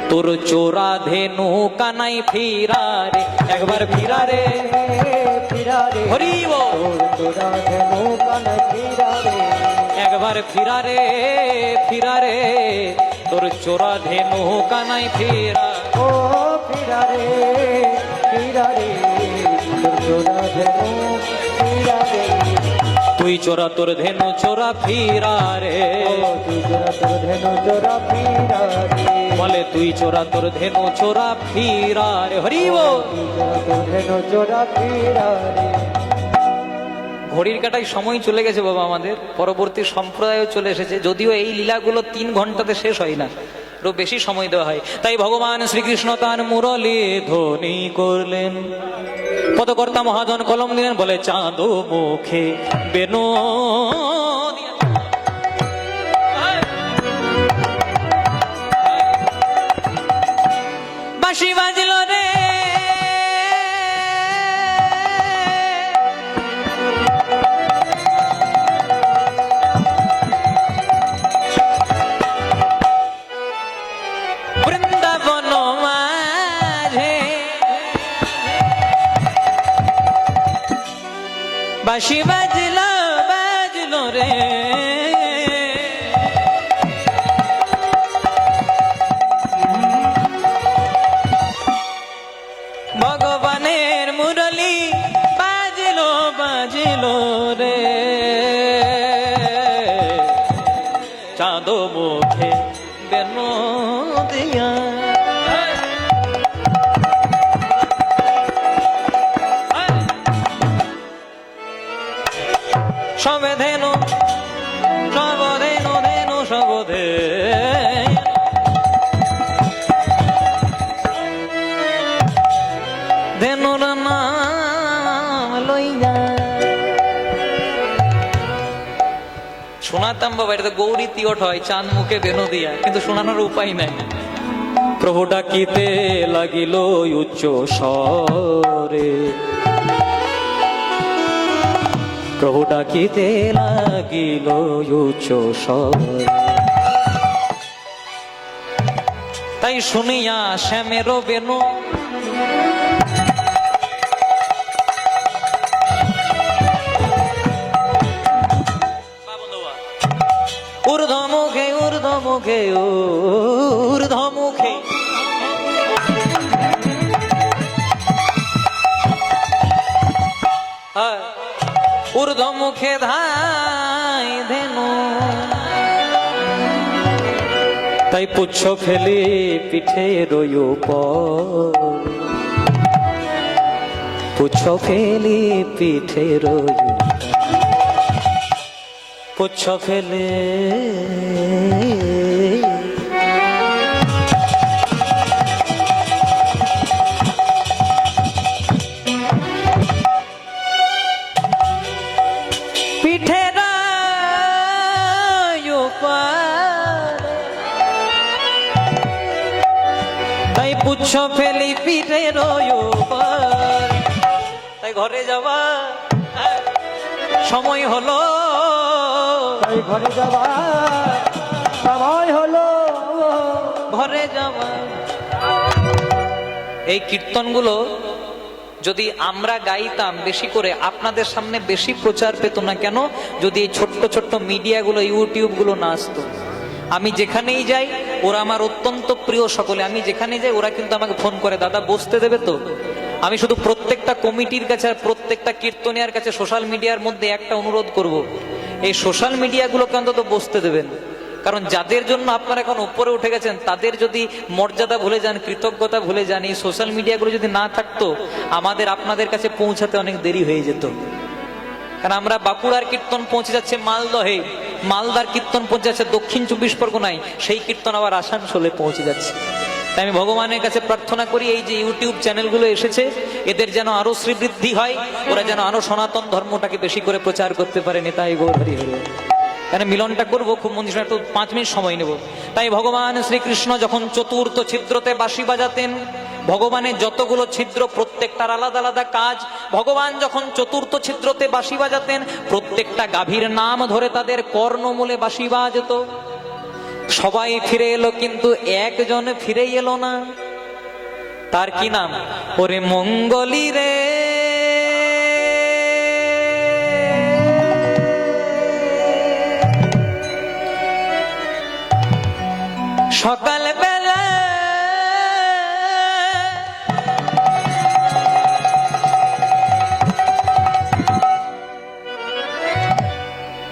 তোর চোরা ধেনু কানাই ফিরা রে, একবার ফিরা রে হরি বল। তোরা ধেনু কানাই ফিরা রে, একবার ফিরা রে তোর চোরা ধেনু কানাই ফিরা। ও ফিরা রে তোর চোরা ধেনু ফিরা রে, তুই চোরা তোর ধেনু চোরা ফিরা রে, তুই চোরা তোর ধেনু চোরা ফিরা রে, বলে তুই চোরা তোর ধেনু চোরা ফিরা রে হরি বল। তুই চোরা তোর ধেনু চোরা ফিরা রে। ঘড়ির কাটায় সময় চলে গেছে বাবা, আমাদের পরবর্তী সম্প্রদায়ও চলে এসেছে, যদিও এই লীলাগুলো 3 ঘন্টাতে শেষ হয় না, আরো বেশি সময় দেওয়া হয়। তাই ভগবান শ্রীকৃষ্ণ তার মুরলী ধ্বনি করলেন, পদকর্তা মহাজন কলম দিলেন, বলে চাঁদ মুখে বেনো বাঁশি বাজল রে, বৃন্দাবন মাঝে বাঁশি বাজল রে, ভগবানের মুরলি বাজল রে, চাঁদ মুখে বেনো দিয়া। সবে ধেনু সবধে ধেনুর নাম লইয়া। শোনাতাম বাবা, এটা তো গৌরী তিওট হয়, চাঁদ মুখে বেনো দিয়া, কিন্তু শোনানোর উপায় নাই। প্রভু ডাকিতে লাগিল উচ্চ স্বরে, প্রভু ডাকিতে লাগিল উচ্চ স্বরে, তাই শুনিয়া শ্যামের বেনু ঊর্ধ্বমুখে ঊর্ধ্বমুখে ধাই ধেনু, তাই পুচ্ছ ফেলে পিঠে রইও পর, পুচ্ছ ফেলে পিঠে রইও, পুচ্ছ ফেলে পিঠে রইও পর, তাই পুচ্ছ ফেলি পিঠে রইও পর। তাই ঘরে যাওয়া সময় হলো, তাই ঘরে যাবা সময় হলো, ঘরে যাওয়া। এই কীর্তনগুলো যদি আমরা গাইতাম বেশি করে, আপনাদের সামনে বেশি প্রচার পেত না কেন? যদি এই ছোট্ট ছোট্ট মিডিয়াগুলো, ইউটিউবগুলো না আসতো। আমি যেখানেই যাই, ওরা আমার অত্যন্ত প্রিয় সকলে, আমি যেখানেই যাই ওরা কিন্তু আমাকে ফোন করে, দাদা বসতে দেবে তো? আমি শুধু প্রত্যেকটা কমিটির কাছে আর প্রত্যেকটা কীর্তনিয়ার কাছে সোশ্যাল মিডিয়ার মধ্যে একটা অনুরোধ করব, এই সোশ্যাল মিডিয়াগুলোকে অন্তত বসতে দেবেন। কারণ যাদের জন্য আপনারা এখন উপরে উঠে গেছেন তাদের যদি মর্যাদা ভুলে যান, কৃতজ্ঞতা ভুলে যান, এই সোশ্যাল মিডিয়াগুলো যদি না থাকতো আমাদের আপনাদের কাছে পৌঁছাতে অনেক দেরি হয়ে যেত। কারণ আমরা বাঁকুড়ার কীর্তন পৌঁছে যাচ্ছে মালদহে, মালদার কীর্তন পৌঁছে যাচ্ছে দক্ষিণ 24 পরগনায়, সেই কীর্তন আবার আসানসোলে পৌঁছে যাচ্ছে। তাই আমি ভগবানের কাছে প্রার্থনা করি এই যে ইউটিউব চ্যানেলগুলো এসেছে এদের যেন আরো শ্রীবৃদ্ধি হয়, ওরা যেন আরো সনাতন ধর্মটাকে বেশি করে প্রচার করতে পারে। নেতাই গৌর হরি হরি। কেন মিলনটা করবো খুব মন্দির একটু 5 মিনিট সময় নেব। তাই ভগবান শ্রীকৃষ্ণ যখন চতুর্থ ছিদ্রতে বাঁশি বাজাতেন, ভগবানের যতগুলো ছিদ্র প্রত্যেকটার আলাদা আলাদা কাজ, ভগবান যখন চতুর্থ ছিদ্রতে বাঁশি বাজাতেন প্রত্যেকটা গাভীর নাম ধরে তাদের কর্ণমূলে বাঁশি বাজত। সবাই ফিরে এলো কিন্তু একজন ফিরে এলো না। তার কি নাম? ওরে মঙ্গলি রে, সকাল বেলা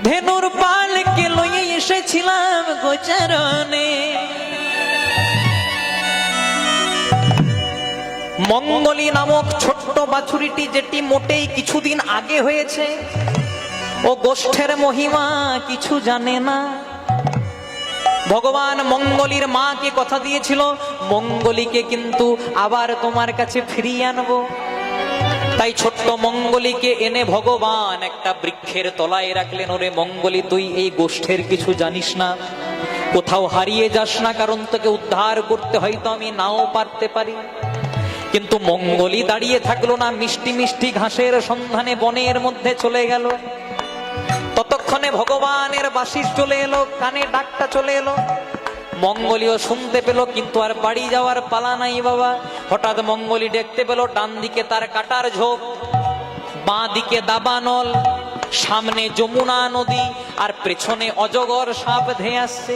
ধেনুর পালকে লইয়ে এসেছিলাম গোচরণে, মঙ্গলি নামক ছোট্ট বাছুরিটি যেটি মোটেই কিছুদিন আগে হয়েছে, ও গোষ্ঠের মহিমা কিছু জানে না। ভগবান মঙ্গলির মাকে কথা দিয়েছিল মঙ্গলিকে কিন্তু আবার তোমার কাছে ফিরিয়ে আনবো। তাই ছোট্ট মঙ্গলিকে এনে ভগবান একটা বৃক্ষের তলায় রাখলেন। ওরে মঙ্গলি, তুই এই গোষ্ঠের কিছু জানিস না, কোথাও হারিয়ে যাস না, কারণ তোকে উদ্ধার করতে হয়তো আমি নাও পারতে পারি। কিন্তু মঙ্গলি দাঁড়িয়ে থাকলো না, মিষ্টি মিষ্টি ঘাসের সন্ধানে বনের মধ্যে চলে গেল। ততক্ষণে ভগবানের বাঁশি চলে এলো, কানে ডাকটা চলে এলো, মঙ্গলিও শুনতে পেল, কিন্তু আর বাড়ি যাওয়ার পালা নাই বাবা। হঠাৎ মঙ্গলি দেখতে পেল ডান দিকে তার কাটার ঝোপ, বাঁ দিকে দাবানল, সামনে যমুনা নদী, আর পেছনে অজগর সাপ ধেয়ে আসছে।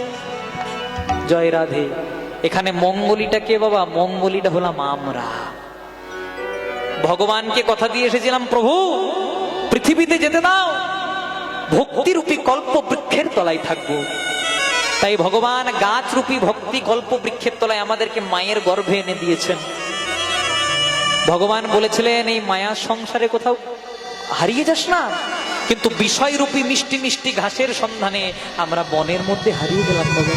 জয় রাধে। এখানে মঙ্গলিটা কে বাবা? মঙ্গলিটা হলাম আমরা। ভগবানকে কথা দিয়ে এসেছিলাম, প্রভু পৃথিবীতে যেতে দাও, ভক্তিরূপী কল্প বৃক্ষের তলায় থাকবো। তাই ভগবান গাছ রূপী ভক্তি কল্প বৃক্ষের তলায় আমাদেরকে মায়ের গর্ভে এনে দিয়েছেন। ভগবান বলেছিলেন এই মায়ার সংসারে কোথাও হারিয়ে যাস না, কিন্তু বিষয় রূপী মিষ্টি মিষ্টি ঘাসের সন্ধানে আমরা বনের মধ্যে হারিয়ে গেলাম বাবা।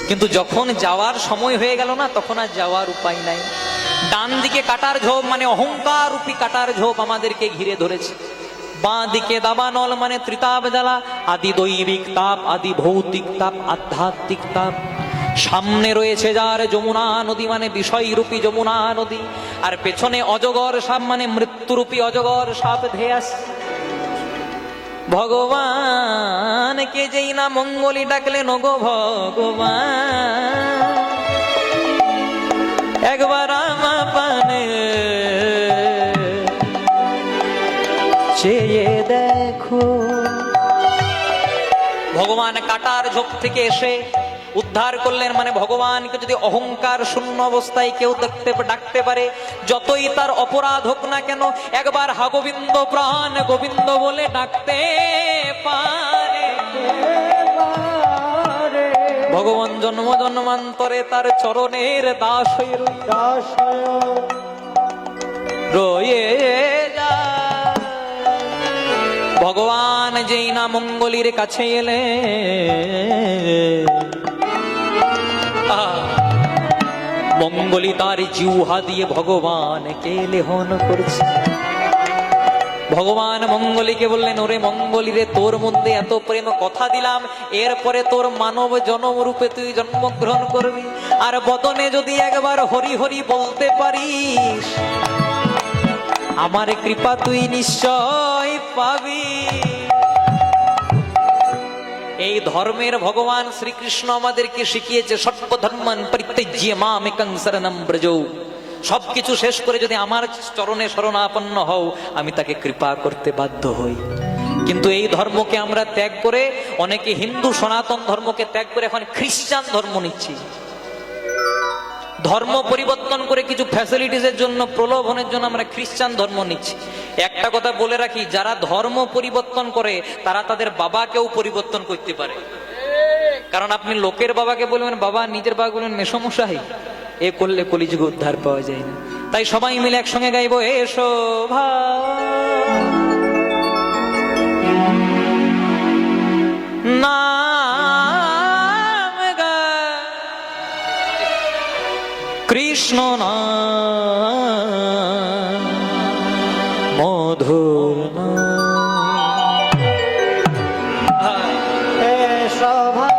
কিন্তু যখন যাওয়ার সময় হয়ে গেল না, তখন আর যাওয়ার উপায় নাই। ডান দিকে কাটার ঝোপ মানে অহংকার রূপী কাটার ঝোপ আমাদেরকে ঘিরে ধরেছে, বাঁ দিকে দাবানল মানে ত্রিতাপ জ্বালা, আদি দৈবিক তাপ, আদি ভৌতিক তাপ, আধ্যাত্মিক তাপ। সামনে রয়েছে যার যমুনা নদী মানে বিষয়রূপী যমুনা নদী, আর পেছনে অজগর সাপ মানে মৃত্যুরূপী অজগর সাপ ধেয়ে আসছে। ভগবানকে যেই না মঙ্গলি ডাকলেন, ওগো ভগবান একবার আমা পানে চেয়ে দেখো। ভগবান কাটার ঝোপ থেকে এসে উদ্ধার করলেন। মানে ভগবানকে যদি অহংকার শূন্য অবস্থায় কেউ ডাকতে পারে, যতই তার অপরাধ হোক না কেন, একবার হা গোবিন্দ প্রাণ গোবিন্দ বলে ডাকতে পারে। ভগবান জন্ম জন্মান্তরে তার চরণের দাস হয়ে রয়ে যায়। ভগবান যেই না মঙ্গলির কাছে এলে, মঙ্গলি তার জিহ্বা দিয়ে ভগবানকে লেহন করছে। ভগবান মঙ্গলিকে বললেন, ওরে মঙ্গলি রে, তোর মধ্যে এত প্রেম, কথা দিলাম এরপরে তোর মানব জনম রূপে তুই জন্মগ্রহণ করবি, আর বদনে যদি একবার হরি হরি বলতে পারিস, আমার কৃপা তুই নিশ্চয় পাবি। এই ধর্মের ভগবান শ্রীকৃষ্ণ আমাদেরকে শিখিয়েছে, সর্বধর্মান পরিত্যজ্য মামেকং শরণং ব্রজ। সবকিছু শেষ করে যদি আমার চরণে শরণাপন্ন হও, আমি তাকে কৃপা করতে বাধ্য হই। কিন্তু এই ধর্মকে আমরা ত্যাগ করে, অনেকে হিন্দু সনাতন ধর্মকে ত্যাগ করে এখন খ্রিস্টান ধর্ম নিচ্ছি। ধর্ম পরিবর্তন করে কিছু ফ্যাসিলিটিসের জন্য, প্রলোভনের জন্য আমরা খ্রিস্টান ধর্ম নিচ্ছি। একটা কথা বলে রাখি, যারা ধর্ম পরিবর্তন করে তারা তাদের বাবাকেও পরিবর্তন করতে পারে। কারণ আপনি লোকের বাবাকে বলবেন বাবা, নিজের বাবা বলবেন মেসমশাই, এ করলে কলিযুগে উদ্ধার পাওয়া যায় না। তাই সবাই মিলে একসঙ্গে গাইবো, এসো নাম গা কৃষ্ণ নাম মধুর এসো ভাই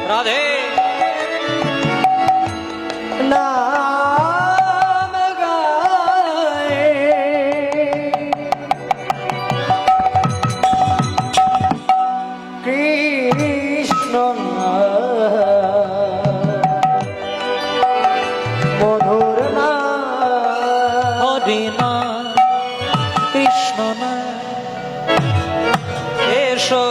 রাধে নাম গায়ে কৃষ্ণ মধুর নাম হরি নাম কৃষ্ণ নাম এসো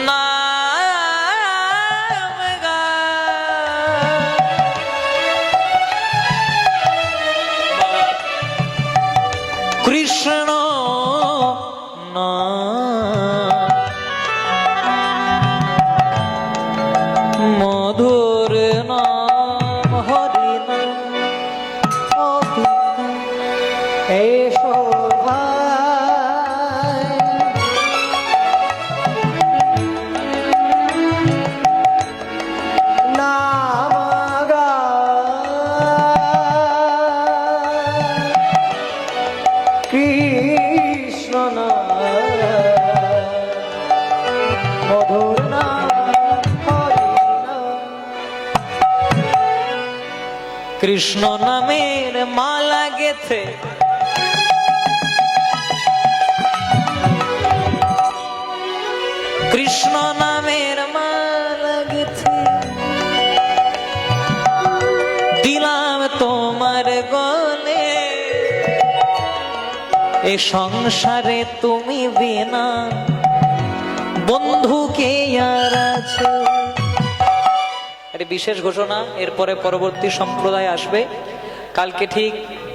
নাম গা কৃষ্ণ নাম মধুর নাম হরি নাম এসো ভাই নাম গায় কৃষ্ণ নাম মধুর নাম হরি নাম কৃষ্ণ নামের মালা গেথে কৃষ্ণ নামের মালা গেথে দিলাম তোমার গলে, এ সংসারে তুমি বিনা বন্ধু কে আর আছে। একটা বিশেষ ঘোষণা, এরপরে পরবর্তী সম্প্রদায় আসবে। কালকে ঠিক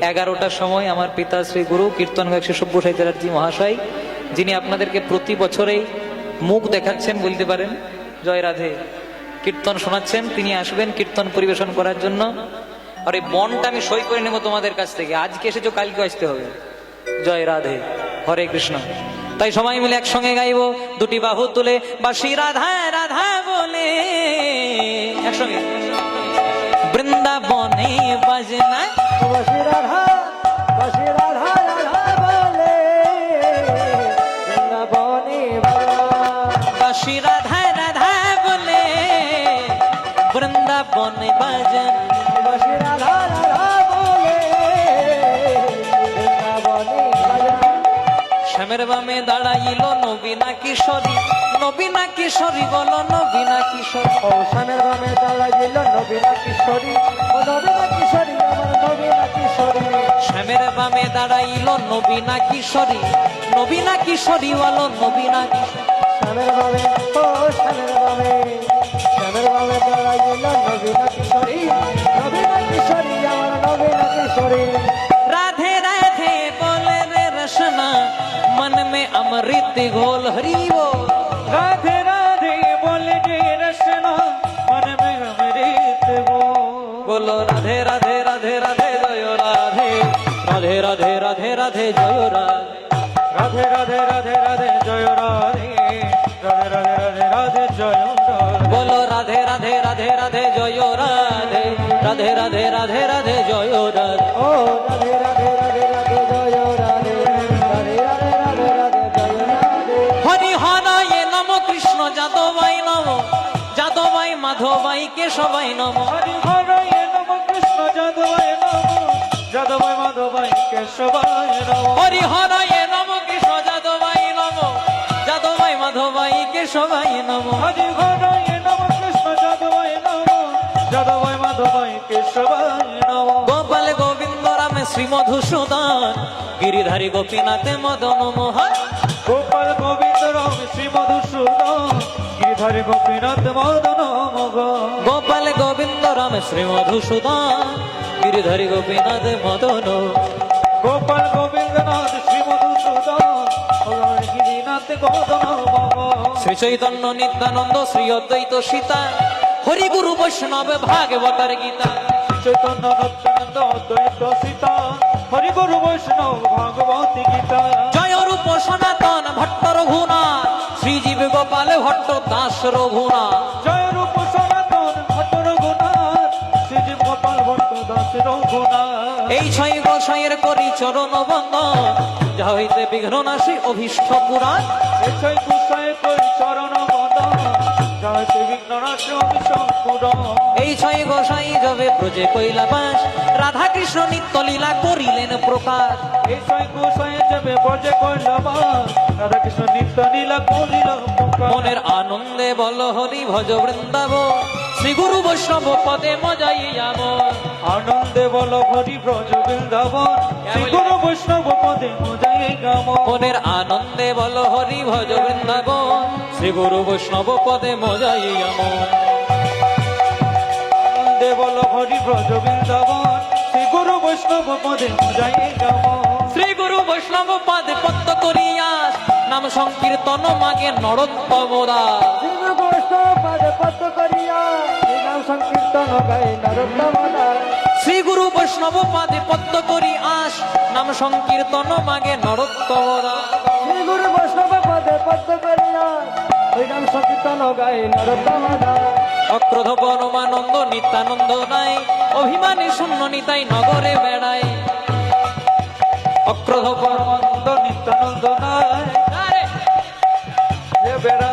11টার সময় আমার পিতা শ্রী গুরু কীর্তন গায়ক শ্রী সব্যসাচী চ্যাটার্জি মহাশয়, যিনি আপনাদেরকে প্রতি বছরেই মুখ দেখাচ্ছেন বলতে পারেন, জয় রাধে, কীর্তন শোনাচ্ছেন, তিনি আসবেন কীর্তন পরিবেশন করার জন্য। আর এই বনটা আমি সই করে নেব তোমাদের কাছ থেকে, আজকে এসেছো কালকে আসতে হবে। জয় রাধে, হরে কৃষ্ণ। তাই সবাই মিলে একসঙ্গে গাইবো, দুটি বাহু তুলে বাসি রাধা রাধা বলে একসঙ্গে বৃন্দাবনে বাজনা বাসি রাধা রাধা বলে বৃন্দাবনে বাসি রাধা রাধা বলে বৃন্দাবনে বাজন বাসি রাধা রাধা বলে বৃন্দাবনে শ্যামের বামে দাঁড়াইল নবীনা কিশোরী, নবীনা কিশোরী বলো নবীনা কিশোরী। ও সানের বামে তালা দিল নবীনা কিশোরী, ও নবীনা কিশোরী আমার নবীনা কিশোরী। শ্যামের বামে দাঁড়াইল নবীনা কিশোরী, নবীনা কিশোরী বলো নবীনা কিশোরী। সানের বামে ও সানের বামে তালা দিল নবীনা কিশোরী, নবীনা কিশোরী আমার নবীনা কিশোরী। राधे राधे बोले रे रसना, मन में अमृत घोल हरि बोल। রাধে রাধে বলে যে রসনা মন মে অমৃত बोलो राधे राधे राधे राधे जय राधे, राधे राधे राधे राधे जय राधे। রাধে রাধে রাধে রাধে জয় রাধে, রাধে রাধে রাধে রাধে জয় রাধে। बोलो राधे राधे राधे राधे जय राधे, राधे राधे राधे राधे जय राधे। ও রাধে রাধে রাধে রাধে জয় রাধে, রাধে রাধে রাধে রাধে জয় রাধে। হরি হরায় নম কৃষ্ণ যাদবাই নম, যাদবাই মাধবাই কেশবাই নম। হরি হরায় নম কৃষ্ণ যাদবায় নম, যাদবায় মাধবায় কেশবায় নম। হরি হরায় নম কৃষ্ণ যাদবাই নম, যাদবাই মাধবাই কেশবাই নম। হরি হরায় নম কৃষ্ণ যাদবায় নম, যাদবায় মাধবায় কেশবায় নম। গোপাল গোবিন্দ রাম শ্রীমধুসূদন গিরিধারী গোপীনাথে মদন মোহন গোপাল গোবিন্দ রাম শ্রী মধুসূদন গিরিধারী গোপীনাথ মদন মোহন গোপাল গোবিন্দ রাম শ্রীমধুসূদন গিরিধারী গোপীনাথ মদন গোপাল গোবিন্দনাথ শ্রী মধুসূদন গিরিনাথ মদন মোহন শ্রী চৈতন্য নিত্যানন্দ শ্রী অদ্বৈত সীতা হরি গুরু বৈষ্ণব ভাগবতার গীতা চৈতন্য নিত্যানন্দ অদ্বৈত সীতা হরি গুরু বৈষ্ণব ভাগবতী গীতা জয় রূপ সনাতন ভট্ট রঘুনাথ শ্রীজীব গোপাল ভট্ট দাস রঘুনাথ জয় রূপ সনাতন ভট্ট রঘুনাথ শ্রীজীব গোপাল ভট্ট দাস রঘুনাথ এই ছয় গোসাইয়ের করি চরণ বন্দন যা হইতে বিঘ্ন নাশী অভীষ্ট পুরাণ এছাই কুসায় কই চরণ বদন জয়তে বিঘ্ননাশ অভিশঙ্কুরম এই ছয় গোসাই যবে ব্রজে কৈলাবাস রাধা কৃষ্ণ নিত্য লীলা করিলেন প্রকাশ এছাই কুসায় যাবে বজে কইলাবাস রাধা কৃষ্ণ নিত্য নীলা করিল মনের আনন্দে বল হরি ভজ বৃন্দাবন শ্রী গুরু বৈষ্ণব পদে মজাই আমন আনন্দে বল হরি ব্রজ বৃন্দাবন শ্রী গুরু বৈষ্ণব পদে মজাই গাম মনের আনন্দে বল হরি ভজ বৃন্দাবন শ্রী গুরু বৈষ্ণব পদে মজাই আমন আনন্দে বল হরি ব্রজ বৃন্দাবন শ্রী গুরু বৈষ্ণব পদে মজাই গাম শ্রী গুরু বৈষ্ণব পদে পদ্ম করিয়াস নাম সংকীর্তন মাগে নরোত্তম দাস শিব বৈষ্ণব পদে পদ্ম করিয়া এই নাম সংকীর্তন গাই নরোত্তম দাস শ্রী গুরু বৈষ্ণব পদে পদ্ম করি আস নাম সংকীর্তন মাগে নরোত্তম দাস শ্রী গুরু বৈষ্ণব পদে পদ্ম করিয়া ওই নাম সংকীর্তন গাই নরোত্তম দাস অক্রোধ পরমানন্দ নিত্যানন্দ নাই অভিমানী শূন্য নিতাই নগরে বেড়ায় অক্রোধ পরমানন্দ নিত্যানন্দ নাই বেড়া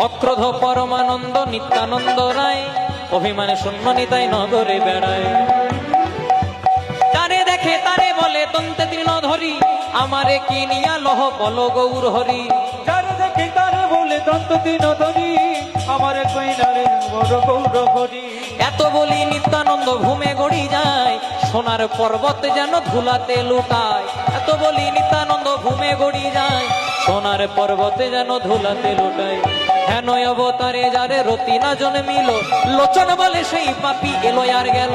অক্রোধ পরমানন্দ নিত্যানন্দ রায় অভিমানে শূন্য নিতাই নগরে বেড়ায় তারে দেখে তারে বলে তন্তে তৃণ ধরি আমারে কি নিয়া লহ বল গৌর হরি যার দেখে তারে বলে দন্ত দিন ধরি আমার কইনারে বড় গৌর হরি এত বলি নিত্যানন্দ ঘুমে গড়ি যায় সোনার পর্বত যেন ধুলাতে লুটায় এত বলি নিত্যানন্দ ঘুমে গড়ি যায় সোনার পর্বতে যেন ধুলাতে লুটায় হেন অবতারে যারে রতি না জন্মিল লোচন বলে সেই পাপি এলো আর গেল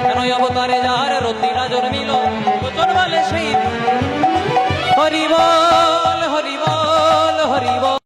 হেন অবতারে যারে রতি না জন্মিল লোচন বলে সেই হরি বল হরি বল হরি বল।